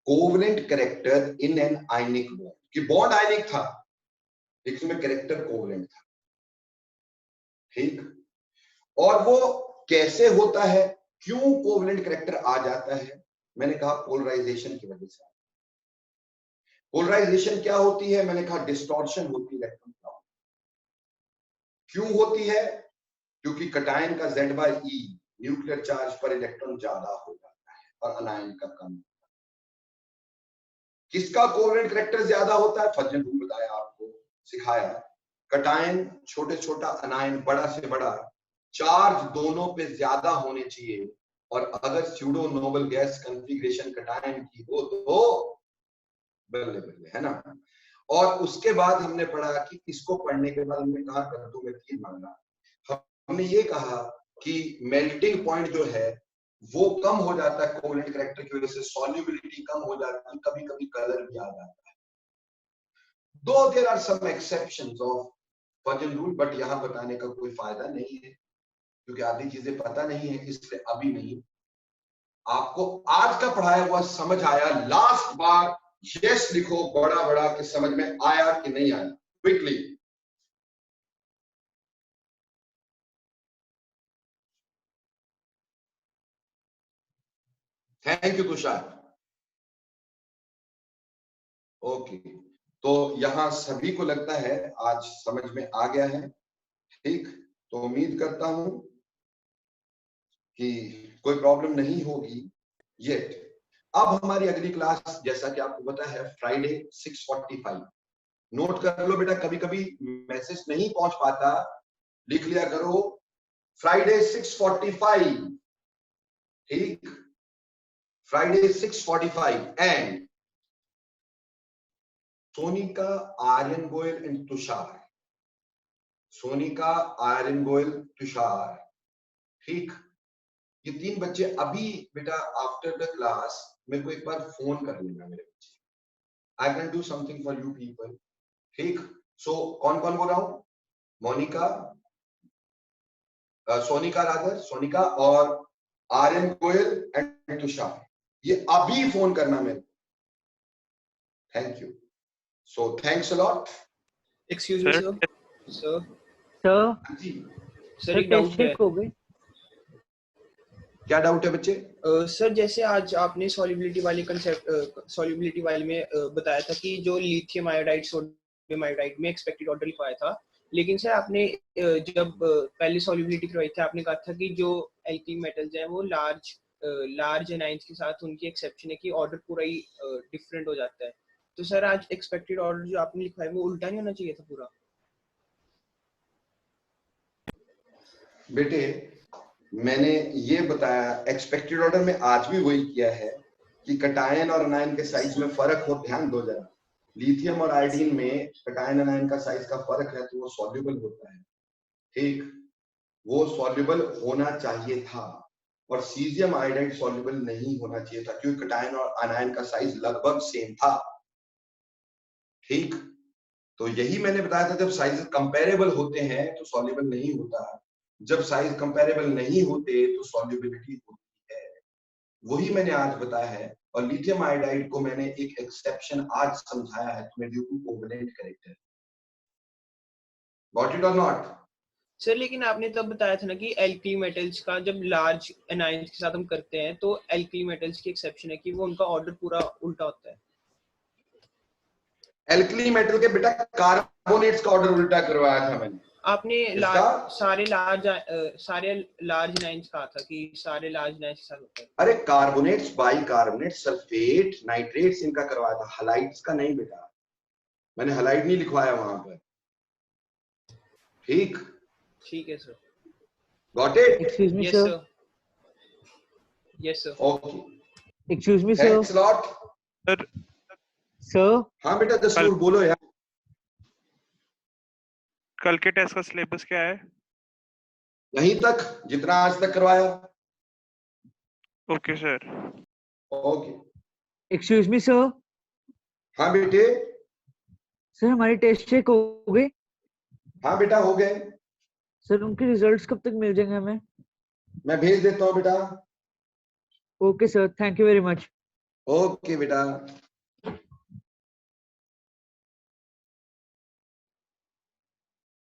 covalent character in an ionic bond, कि बॉन्ड आयनिक था लेकिन में कैरेक्टर कोवलेंट था, ठीक। और वो कैसे होता है, क्यों कोवलेंट कैरेक्टर आ जाता है, मैंने कहा पोलराइजेशन की वजह से। पोलराइजेशन क्या होती है, मैंने कहा डिस्टॉर्शन होती है इलेक्ट्रॉन का। क्यों होती है, क्योंकि कटायन का Z/E न्यूक्लियर चार्ज पर इलेक्ट्रॉन ज्यादा हो जाता है और अनायन का कम। किसका कोवलेंट कैरेक्टर ज्यादा होता है, फजल ने बताया आपको, सिखाया। कटायन छोटे छोटा, अनायन बड़ा से बड़ा, चार्ज दोनों पे ज्यादा होने चाहिए, और अगर pseudo noble gas configuration cation की हो तो बल्ले बल्ले, है ना। और उसके बाद हमने पढ़ा कि इसको पढ़ने के बाद हमने कहा कर दो में 3 मांगा। हमने ये कहा कि मेल्टिंग पॉइंट जो है वो कम हो जाता है कोवलेंट कैरेक्टर की वजह से, सॉल्युबिलिटी कम हो जाती है, कभी कभी कलर भी आ जाता है। Though there are some exceptions of Fajans rule, but यहाँ बताने का कोई फायदा नहीं है क्योंकि आधी चीजें पता नहीं है, इसलिए अभी नहीं। आपको आज का पढ़ाया हुआ समझ आया? लास्ट बार यस लिखो बड़ा बड़ा कि समझ में आया कि नहीं आया, quickly. Thank you Tushar. Okay, तो यहां सभी को लगता है आज समझ में आ गया है, ठीक। तो उम्मीद करता हूं कि कोई प्रॉब्लम नहीं होगी येट। अब हमारी अगली क्लास जैसा कि आपको पता है फ्राइडे 6:45। नोट कर लो बेटा, कभी कभी मैसेज नहीं पहुंच पाता, लिख लिया करो फ्राइडे 6:45, ठीक। Friday 6:45 and Sonika, Aryan Goyal and Tushar. Sonika, Aryan Goyal, Tushar, ठीक। ये 3 बच्चे अभी बेटा आफ्टर द क्लास मेरे को एक बार फोन कर लेना मेरे बच्चे। I can do something for you people, ठीक। सो कौन कौन बोल रहा हूं, मोनिका, सोनिका राधर, सोनिका और आर्यन गोयल एंड तुषार, ये अभी फोन करना मेरे। Thank you, so thanks a lot. Excuse me sir, sir जी सर एक डाउट है। हो गए क्या डाउट है बच्चे? सर जैसे आज आपने सॉल्युबिलिटी वाली कंसेप्ट सॉल्युबिलिटी वाले में बताया था कि जो लिथियम आयोडाइड सोडियम आयोडाइड में एक्सपेक्टेड ऑर्डर लिखवाया था, लेकिन सर आपने जब पहले सॉल्युबिलिटी करवाई थी आपने कहा था कि जो एल्किल मेटल्स हैं वो लार्ज एनाइंस के साथ उनकी एक्सेप्शन है कि ऑर्डर पूरा ही डिफरेंट हो जाता है। तो सर आज एक्सपेक्टेड ऑर्डर जो आपने लिखवाया वो उल्टा नहीं होना चाहिए था पूरा? बेटे मैंने ये बताया, एक्सपेक्टेड ऑर्डर में आज भी वही किया है कि कटायन और अनायन के साइज में फर्क हो, ध्यान दो जरा। लिथियम और आयोडीन में कटायन अनायन का साइज का फर्क है तो वो सॉल्युबल होता है, ठीक, वो सॉल्युबल होना चाहिए था, और सीजियम आयोडाइड सॉल्युबल नहीं होना चाहिए था क्योंकि कटायन और अनायन का साइज लगभग सेम था, ठीक। तो यही मैंने बताया था, जब साइज कंपेरेबल होते हैं तो सॉल्युबल नहीं होता, जब साइज कंपेरेबल नहीं होते तो सॉल्युबिलिटी होती है, वही मैंने आज बताया है। और लिथियम आयोडाइड को मैंने एक एक्सेप्शन आज समझाया है, तुम्हें due to covalent character. Got it और नॉट? सर लेकिन आपने तब बताया था ना कि एल्कली मेटल्स का जब लार्ज एनायंस के साथ हम करते हैं तो एल्कली मेटल्स की एक्सेप्शन है कि वो उनका ऑर्डर पूरा उल्टा होता है। एल्कली मेटल के बेटा कार्बोनेट्स का ऑर्डर उल्टा करवाया था मैंने। आपने सारे लार्ज एनायंस कहा था कि सारे लार्ज एनायंस के साथ होता है। अरे कार्बोनेट्स, बाइकार्बोनेट, सल्फेट, नाइट्रेट्स इनका करवाया था, हलाइड्स का नहीं बेटा, मैंने हलाइड नहीं लिखवाया वहां पर, ठीक ठीक है sir. Got it? Excuse me yes sir. Sir, yes sir. Okay, excuse me sir. Thanks lot sir sir हाँ बेटा जसूर बोलो यार। कल के टेस्ट का सिलेबस क्या है? यहीं तक जितना आज तक करवाया। Okay sir. Okay, excuse me sir. हाँ बेटे, सर हमारे टेस्ट चेक हो गए? हाँ बेटा हो गए, सर उनके रिजल्ट्स कब तक मिल जाएंगे हमें? मैं भेज देता हूँ बेटा। Okay sir, thank you very much. Okay बेटा।